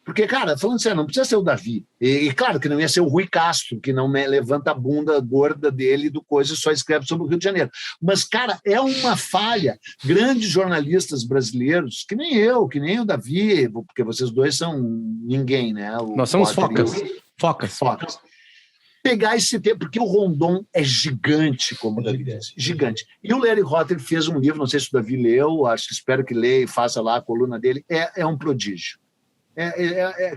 Porque, cara, falando sério, não precisa ser o Davi. E claro que não ia ser o Rui Castro, que não levanta a bunda gorda dele do coisa e só escreve sobre o Rio de Janeiro. Mas, cara, é uma falha. Grandes jornalistas brasileiros, que nem eu, que nem o Davi, porque vocês dois são ninguém, né? Nós somos focas. Focas. Pegar esse tempo, porque o Rondon é gigante, como o Davi disse, gigante. E o Larry Rotter fez um livro, não sei se o Davi leu, espero que leia e faça lá a coluna dele, é um prodígio.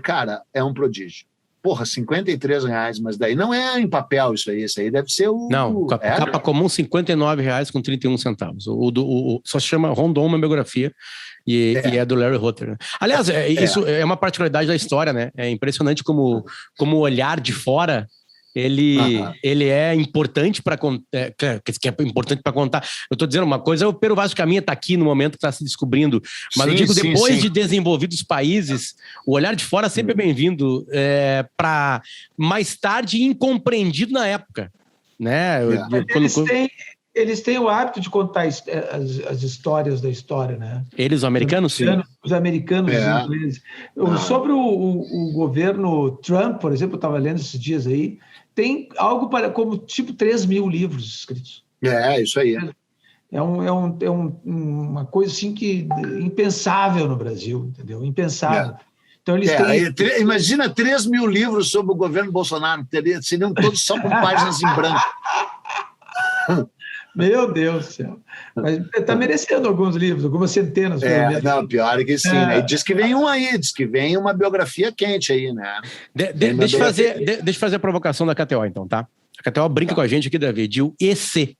Cara, é um prodígio. Porra, R$53, mas daí não é em papel isso aí deve ser o... Não, capa comum R$59,31. Só se chama Rondon, uma biografia, e é do Larry Rotter. Aliás, isso é uma particularidade da história, né? É impressionante como o olhar de fora... Ele é importante para importante para contar. Eu estou dizendo uma coisa, o Pero Vaz de Caminha está aqui no momento que está se descobrindo, mas eu digo, depois de desenvolvidos países, o olhar de fora sempre é bem-vindo, para mais tarde incompreendido na época, né? Eles têm o hábito de contar as histórias da história, né? Eles, os americanos, sim. Os americanos e os ingleses. Sobre o governo Trump, por exemplo, eu estava lendo esses dias aí, tem algo como tipo 3 mil livros escritos. Isso aí. É uma coisa assim que impensável no Brasil, entendeu? Impensável. Então eles têm... Imagina 3 mil livros sobre o governo Bolsonaro, seriam todos só com páginas em branco. Meu Deus do céu. Mas está merecendo alguns livros, algumas centenas. Não, pior é que sim. Né? E diz que vem diz que vem uma biografia quente aí, né? Deixa eu fazer a provocação da KTO, então, tá? A KTO brinca com a gente aqui, Davi, de o EC.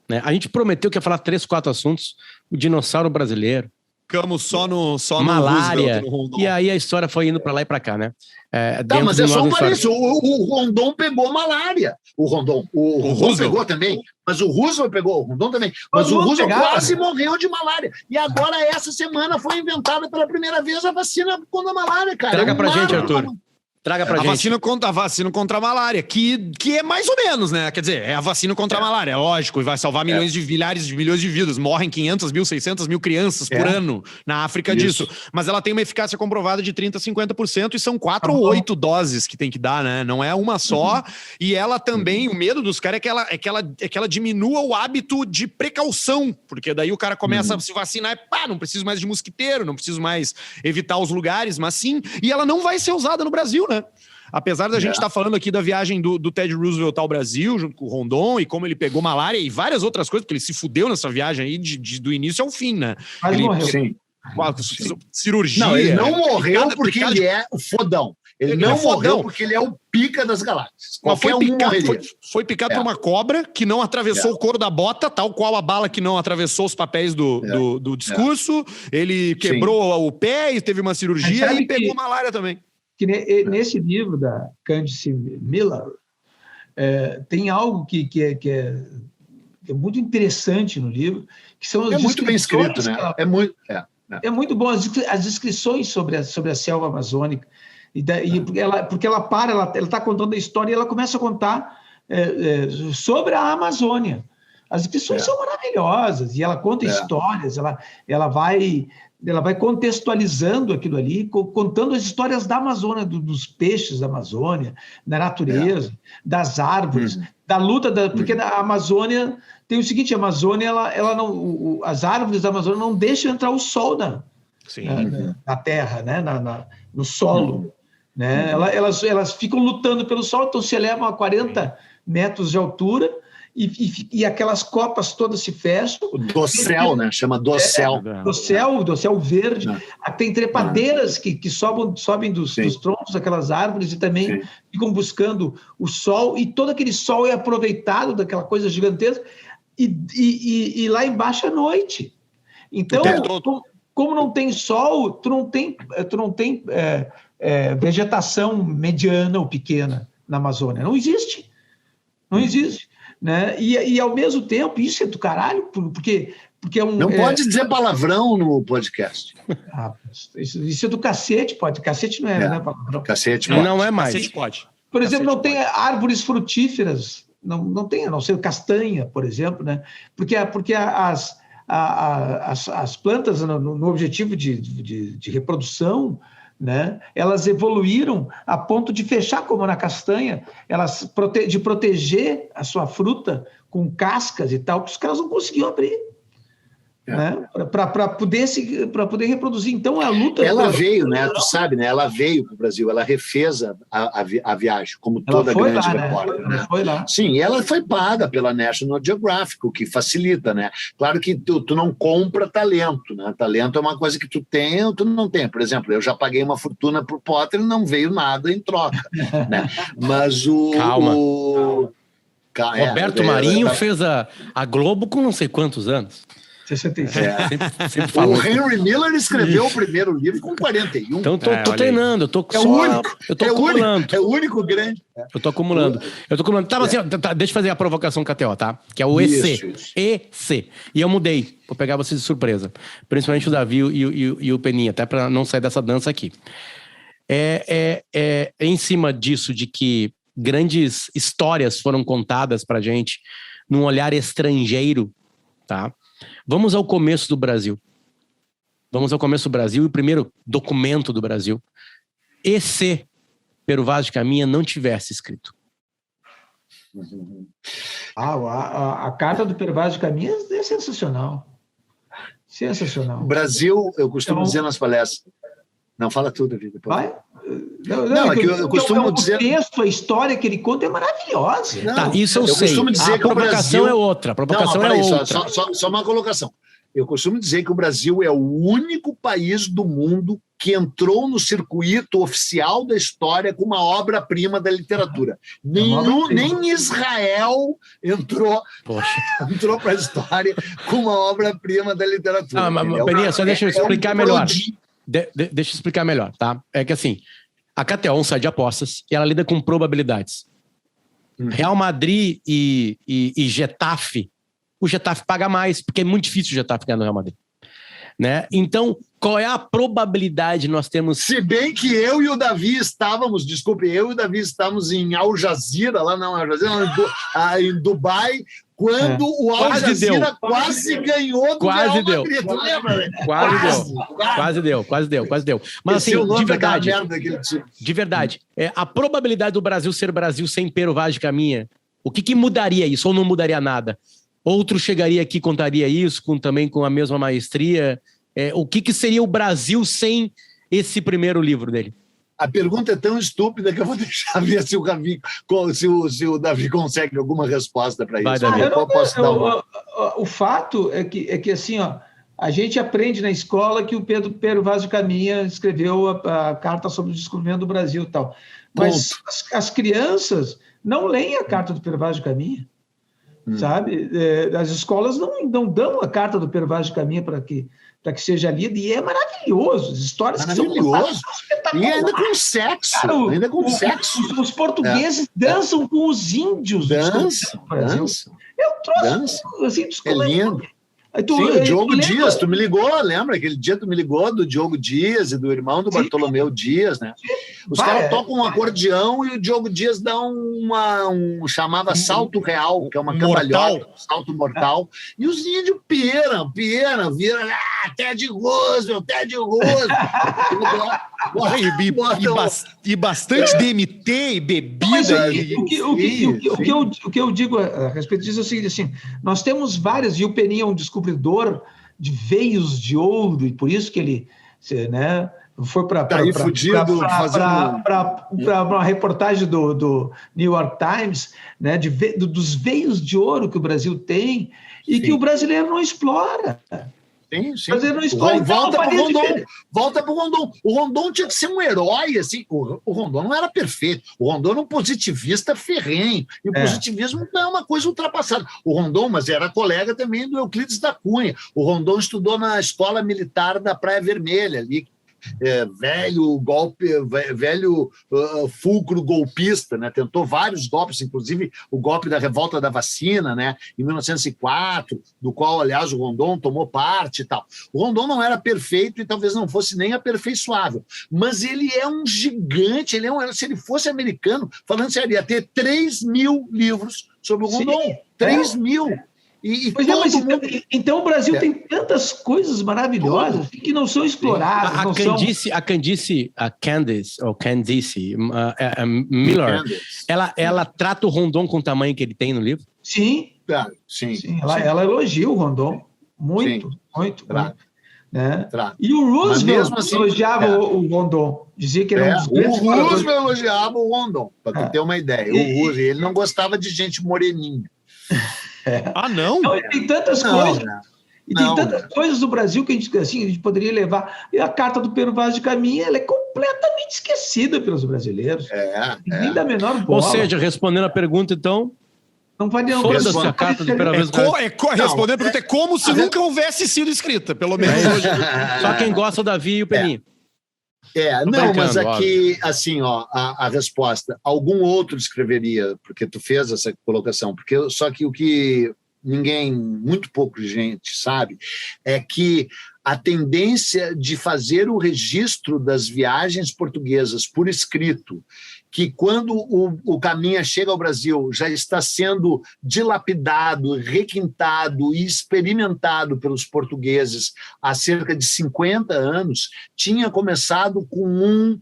Né? A gente prometeu que ia falar 3, 4 assuntos. O dinossauro brasileiro. Ficamos só no malária. Roosevelt, E aí a história foi indo para lá e para cá, né? Mas é só para isso. O Rondon pegou malária. O Rondon pegou também. Mas o Roosevelt pegou, o Rondon também. Mas o Roosevelt quase morreu de malária. E agora, essa semana, foi inventada pela primeira vez a vacina contra a malária, cara. Traga pra gente, Arthur. Traga pra gente. A vacina contra a malária, que é mais ou menos, né? Quer dizer, é a vacina contra a malária, é lógico, e vai salvar milhões de milhões de vidas. Morrem 500 mil, 600 mil crianças por ano na África disso. Mas ela tem uma eficácia comprovada de 30% a 50% e são 4 ou 8 doses que tem que dar, né? Não é uma só. E ela também, o medo dos caras é que ela diminua o hábito de precaução, porque daí o cara começa a se vacinar e não preciso mais de mosquiteiro, não preciso mais evitar os lugares, mas sim, e ela não vai ser usada no Brasil, né? Apesar da gente estar falando aqui da viagem do Ted Roosevelt ao Brasil, junto com o Rondon, e como ele pegou malária e várias outras coisas, porque ele se fudeu nessa viagem aí do início ao fim, né? Mas ele morreu. Sim. Cirurgia. Não, ele não morreu porque ele é o fodão. Ele não morreu porque ele é o pica das galáxias. Foi picado por uma cobra que não atravessou o couro da bota, tal qual a bala que não atravessou os papéis do discurso. Ele quebrou o pé e teve uma cirurgia e pegou malária também. Que nesse livro da Candice Miller tem algo que é muito interessante no livro, que são as muito bem escrito, né? É muito bom as descrições sobre a selva amazônica, porque ela está contando a história e ela começa a contar sobre a Amazônia. As descrições são maravilhosas e ela conta histórias, ela vai contextualizando aquilo ali, contando as histórias da Amazônia, dos peixes da Amazônia, da natureza, das árvores, da luta, porque a Amazônia tem o seguinte: a Amazônia, ela não, as árvores da Amazônia não deixam entrar o sol na terra, né? No solo. Né? Elas ficam lutando pelo sol, então se elevam a 40 metros de altura, e aquelas copas todas se fecham. O dossel, né? Chama dossel. Dossel verde. Tem trepadeiras que sobem dos troncos daquelas árvores e também ficam buscando o sol, e todo aquele sol é aproveitado daquela coisa gigantesca, e lá embaixo é noite. Então, como não tem sol, tu não tem vegetação mediana ou pequena na Amazônia. Não existe. Não existe. Né? E ao mesmo tempo, isso é do caralho, porque Porque não pode dizer palavrão no podcast. Isso é do cacete, pode. Cacete não é, né, palavrão. Cacete pode. Não é mais. Cacete pode. Por exemplo, Cacete não tem árvores frutíferas, não tem, a não ser castanha, por exemplo, né? Porque as plantas, no objetivo de reprodução, né, elas evoluíram a ponto de fechar, como na castanha, de proteger a sua fruta com cascas e tal, que os caras não conseguiam abrir. Né? Para poder reproduzir. Então, a luta... Ela veio, né? Tu sabe, né? Ela veio para o Brasil, ela refez a viagem, como toda grande repórter. Né? Ela foi lá. Sim, ela foi paga pela National Geographic, o que facilita, né? Claro que tu não compra talento, né? Talento é uma coisa que tu tem ou tu não tem. Por exemplo, eu já paguei uma fortuna por Potter e não veio nada em troca, né? Mas Roberto Marinho fez a Globo com não sei quantos anos. 66. Sempre falou. O Henry Miller escreveu o primeiro livro com 41. Então, tô treinando. Eu tô acumulando. É o único grande. Eu tô acumulando. Assim, deixa eu fazer a provocação KTO, tá? Que é o EC. Isso. EC. E eu mudei. Vou pegar vocês de surpresa. Principalmente o Davi e o Peninha, até para não sair dessa dança aqui. Em cima disso, de que grandes histórias foram contadas pra gente num olhar estrangeiro, tá? Vamos ao começo do Brasil. E o primeiro documento do Brasil. E se Pero Vaz de Caminha não tivesse escrito? A carta do Pero Vaz de Caminha é sensacional. Sensacional. O Brasil, eu costumo dizer nas palestras. Não, fala tudo, David. Vai? Eu costumo dizer... O texto, a história que ele conta é maravilhosa. Isso eu sei. Costumo dizer a provocação é outra. Só uma colocação. Eu costumo dizer que o Brasil é o único país do mundo que entrou no circuito oficial da história com uma obra-prima da literatura. Nem Israel entrou para a história com uma obra-prima da literatura. Peninha, só deixa eu explicar melhor. Deixa eu explicar melhor, tá? É que assim, a KTO é um site de apostas e ela lida com probabilidades. Real Madrid e Getafe, o Getafe paga mais, porque é muito difícil o Getafe ganhar no Real Madrid. Né? Então, qual é a probabilidade nós temos... Se bem que eu e o Davi estávamos em Al Jazeera, em Dubai, quando o Al Jazeera quase ganhou do Real Madrid. Tu lembra? Quase deu. Mas assim, de verdade, a probabilidade do Brasil ser Brasil sem Pero Vaz de Caminha, o que mudaria isso? Ou não mudaria nada? Outro chegaria aqui e contaria isso, também com a mesma maestria. O que seria o Brasil sem esse primeiro livro dele? A pergunta é tão estúpida que eu vou deixar ver se o Davi consegue alguma resposta para isso. O fato é que assim, ó, a gente aprende na escola que o Pero Vaz de Caminha escreveu a carta sobre o descobrimento do Brasil e tal. Mas as crianças não leem a carta do Pero Vaz de Caminha. Sabe? As escolas não dão a carta do Pero Vaz de Caminha para que seja lida, e é maravilhoso. As histórias que são contadas são espetaculares. E ainda com sexo. Cara, os portugueses dançam com os índios. Dançam. É um troço assim, é lindo. Sim, o Diogo Dias, tu me ligou, lembra? Aquele dia tu me ligou do Diogo Dias e do irmão do Bartolomeu Dias, né? Os caras tocam um acordeão e o Diogo Dias dá chamava salto real, que é uma cambalhota, salto mortal, e os índios viram, até de gozo. E bastante DMT e bebida. O que eu digo a respeito disso é o seguinte, assim, nós temos várias, e o Peninha é um descobridor de veios de ouro, e por isso que ele, né, foi para uma reportagem do New York Times, né, dos veios de ouro que o Brasil tem e que o brasileiro não explora. Sim. Volta para o Rondon. O Rondon tinha que ser um herói, assim. O Rondon não era perfeito. O Rondon era um positivista ferrenho. E o positivismo não é uma coisa ultrapassada. O Rondon, mas era colega também do Euclides da Cunha. O Rondon estudou na Escola Militar da Praia Vermelha, ali, velho golpe, velho fulcro golpista, né? Tentou vários golpes, inclusive o golpe da revolta da vacina, né? Em 1904, do qual, aliás, o Rondon tomou parte e tal. O Rondon não era perfeito e talvez não fosse nem aperfeiçoável, mas ele é um gigante, se ele fosse americano, falando sério, ia ter 3.000 livros sobre o Rondon. 3.000! Então o Brasil tem tantas coisas maravilhosas que não são exploradas. A Candice Miller, ela trata o Rondon com o tamanho que ele tem no livro? Sim. Sim. Ela elogia o Rondon. Muito. Né? E o Roosevelt elogiava o Rondon. Dizia que ele era um dos grandes. O Roosevelt elogiava o Rondon, para tu ter uma ideia. O Roosevelt, ele não gostava de gente moreninha. Não? E tem tantas coisas. E tem tantas coisas do Brasil que a gente poderia levar. E a carta do Pero Vaz de Caminha, ela é completamente esquecida pelos brasileiros. Nem da menor bola. Ou seja, respondendo a pergunta, então. Não vai não. Foda-se a carta do Pero Vaz de Caminha. Respondendo a pergunta, é como se nunca houvesse sido escrita, pelo menos hoje. Só quem gosta o Davi e o Peninha. Mas aqui, assim, a resposta, algum outro escreveria, porque tu fez essa colocação, só que o que muito pouco gente sabe, é que a tendência de fazer o registro das viagens portuguesas por escrito, que quando o Caminha chega ao Brasil já está sendo dilapidado, requintado e experimentado pelos portugueses há cerca de 50 anos, tinha começado com um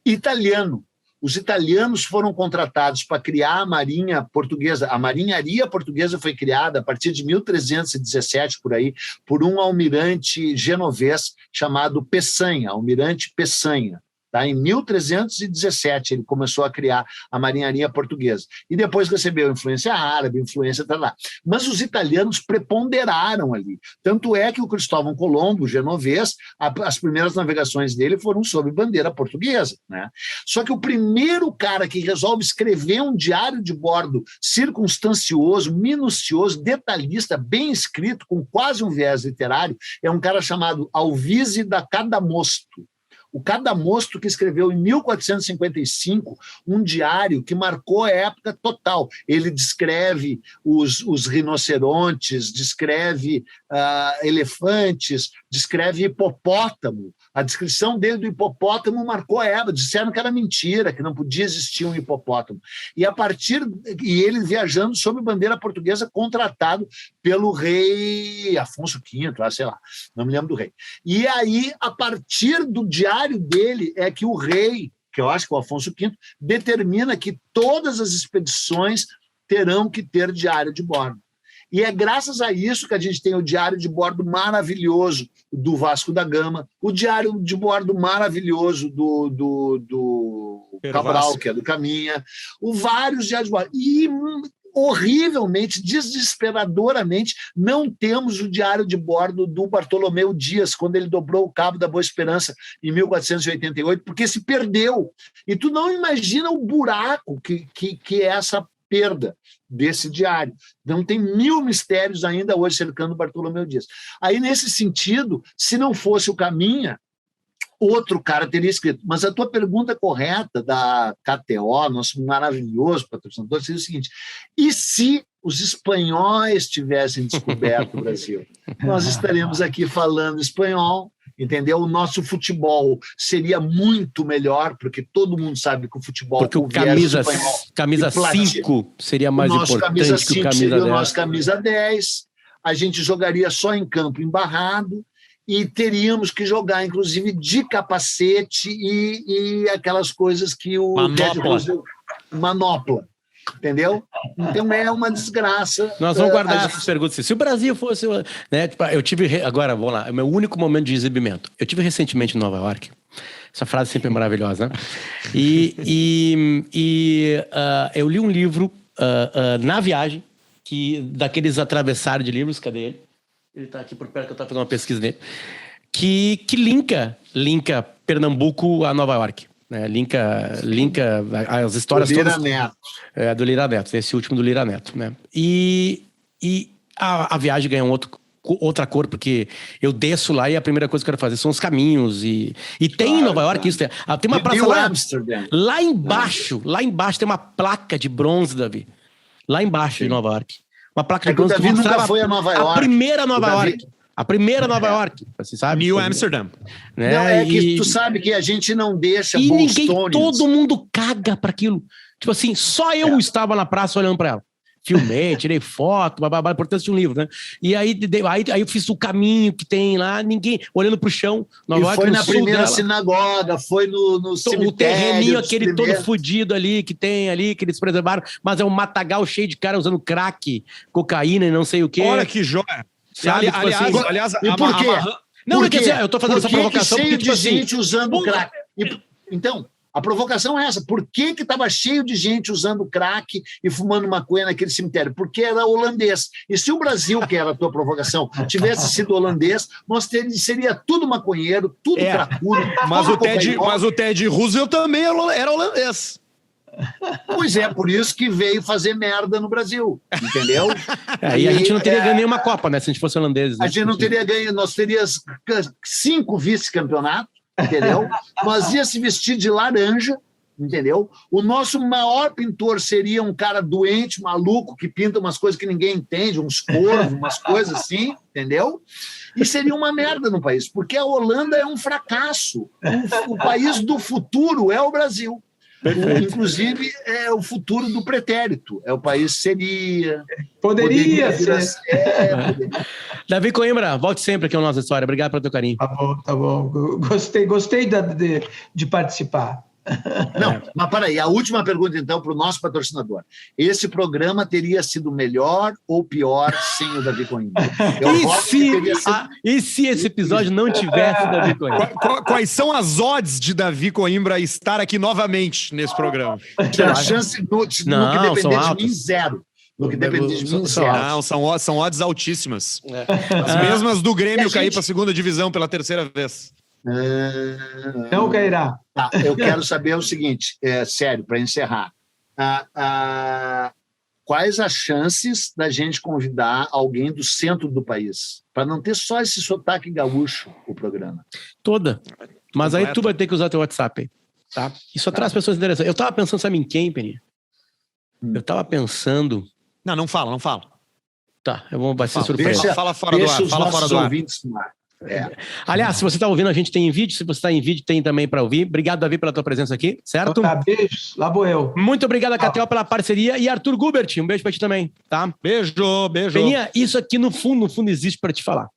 italiano. Os italianos foram contratados para criar a Marinha Portuguesa. A Marinharia Portuguesa foi criada a partir de 1317, por aí, por um almirante genovês chamado Peçanha, almirante Peçanha. Em 1317 ele começou a criar a Marinharia Portuguesa. E depois recebeu influência árabe, influência lá. Mas os italianos preponderaram ali. Tanto é que o Cristóvão Colombo, o genovês, as primeiras navegações dele foram sob bandeira portuguesa, né? Só que o primeiro cara que resolve escrever um diário de bordo circunstancioso, minucioso, detalhista, bem escrito, com quase um viés literário, é um cara chamado Alvise da Cadamosto. O Cadamosto, que escreveu em 1455 um diário que marcou a época total. Ele descreve os rinocerontes, descreve elefantes, descreve hipopótamo. A descrição dele do hipopótamo marcou a época. Disseram que era mentira, que não podia existir um hipopótamo. E ele viajando sob bandeira portuguesa, contratado pelo rei Afonso V, sei lá, não me lembro do rei. E aí, a partir do diário dele, é que o rei, que eu acho que é o Afonso V, determina que todas as expedições terão que ter diário de bordo. E é graças a isso que a gente tem o diário de bordo maravilhoso do Vasco da Gama, o diário de bordo maravilhoso do Cabral, que é do Caminha, vários diários de bordo. E horrivelmente, desesperadoramente, não temos o diário de bordo do Bartolomeu Dias, quando ele dobrou o Cabo da Boa Esperança em 1488, porque se perdeu. E tu não imagina o buraco que é essa perda desse diário. Não tem 1000 mistérios ainda hoje cercando o Bartolomeu Dias. Aí, nesse sentido, se não fosse o Caminha, outro cara teria escrito. Mas a tua pergunta correta da KTO, nosso maravilhoso patrocinador, seria o seguinte: e se os espanhóis tivessem descoberto o Brasil? Nós estaremos aqui falando espanhol, entendeu? O nosso futebol seria muito melhor, porque todo mundo sabe que o futebol... Porque o camisa 5 seria mais importante que o camisa 10. O nosso camisa 10, a gente jogaria só em campo embarrado, e teríamos que jogar, inclusive, de capacete e aquelas coisas que o... Manopla. Entendeu? Então é uma desgraça. Nós vamos guardar essas perguntas. Se o Brasil fosse... Né, eu tive... Agora, vamos lá. É o meu único momento de exibimento. Eu tive recentemente em Nova York. Essa frase sempre é maravilhosa, né? Eu li um livro na viagem, daqueles atravessaram de livros. Cadê ele? Ele está aqui por perto, que eu estava fazendo uma pesquisa nele. Que linka Pernambuco a Nova York. Né? Linka as histórias do todas. Neto. Do Lira Neto, esse último do Lira Neto. Né? E a viagem ganha um outro outra cor, porque eu desço lá e a primeira coisa que eu quero fazer são os caminhos. E tem em Nova York isso. Tem uma praça lá embaixo tem uma placa de bronze, Davi. Lá embaixo de Nova York. Uma placa de bronze que nunca foi a Nova York. A primeira Nova York. A primeira Nova York, você sabe? New Amsterdam. Né? Não, é que tu sabe que a gente não deixa Bostonians. Todo mundo caga para aquilo. Tipo assim, só eu estava na praça olhando para ela. Filmei, tirei foto, a importância de um livro, né? E aí eu fiz o caminho que tem lá, ninguém olhando pro chão. Nova York, foi na primeira sinagoga, foi no cemitério. O terreninho aquele todo fudido ali, que tem ali, que eles preservaram, mas é um matagal cheio de cara usando crack, cocaína e não sei o quê. Olha que joia! Sabe, aliás, e por quê? Não, quer dizer, eu tô fazendo essa provocação cheio porque, de gente usando crack. Então, a provocação é essa. Por que estava cheio de gente usando crack e fumando maconha naquele cemitério? Porque era holandês. E se o Brasil, que era a tua provocação, tivesse sido holandês, seria tudo maconheiro, tudo cracudo. Mas o Ted Roosevelt também era holandês. Pois é, por isso que veio fazer merda no Brasil, entendeu? E a gente não teria ganho nenhuma Copa, né? Se a gente fosse holandês. Né? A gente não teria ganho, nós teríamos 5 vice-campeonatos, entendeu? Nós ia se vestir de laranja, entendeu? O nosso maior pintor seria um cara doente, maluco, que pinta umas coisas que ninguém entende, uns corvos, umas coisas assim, entendeu? E seria uma merda no país, porque a Holanda é um fracasso. O país do futuro é o Brasil. Inclusive, é o futuro do pretérito. O país seria... Poderia ser. Davi Coimbra, volte sempre aqui ao Nossa História. Obrigado pelo teu carinho. Tá bom. Gostei de participar. Não, mas peraí, a última pergunta então para o nosso patrocinador. Esse programa teria sido melhor ou pior sem o Davi Coimbra? E se esse episódio não tivesse Davi Coimbra? Quais são as odds de Davi Coimbra estar aqui novamente nesse programa? A chance no que depender de mim, zero. No que depender de mim, zero. Não, são odds altíssimas. As mesmas do Grêmio cair para a segunda divisão pela terceira vez. Não cairá. Tá, eu quero saber o seguinte, sério, para encerrar. Quais as chances da gente convidar alguém do centro do país? Para não ter só esse sotaque gaúcho, o programa. Toda. Mas aí tu vai ter que usar teu WhatsApp aí, tá? Isso traz pessoas interessantes. Eu estava pensando, sabe em quem, Peninha? Eu estava pensando... Não fala. Tá, vai ser surpresa. Fala fora do ar. Fala fora do ar. Aliás, se você está ouvindo, a gente tem em vídeo. Se você está em vídeo, tem também para ouvir. Obrigado, Davi, pela tua presença aqui, certo? Beijos, lá vou eu. Muito obrigado a KTO pela parceria e Arthur Gubert, um beijo para ti também, tá? Beijo. Peninha, isso aqui no fundo existe para te falar.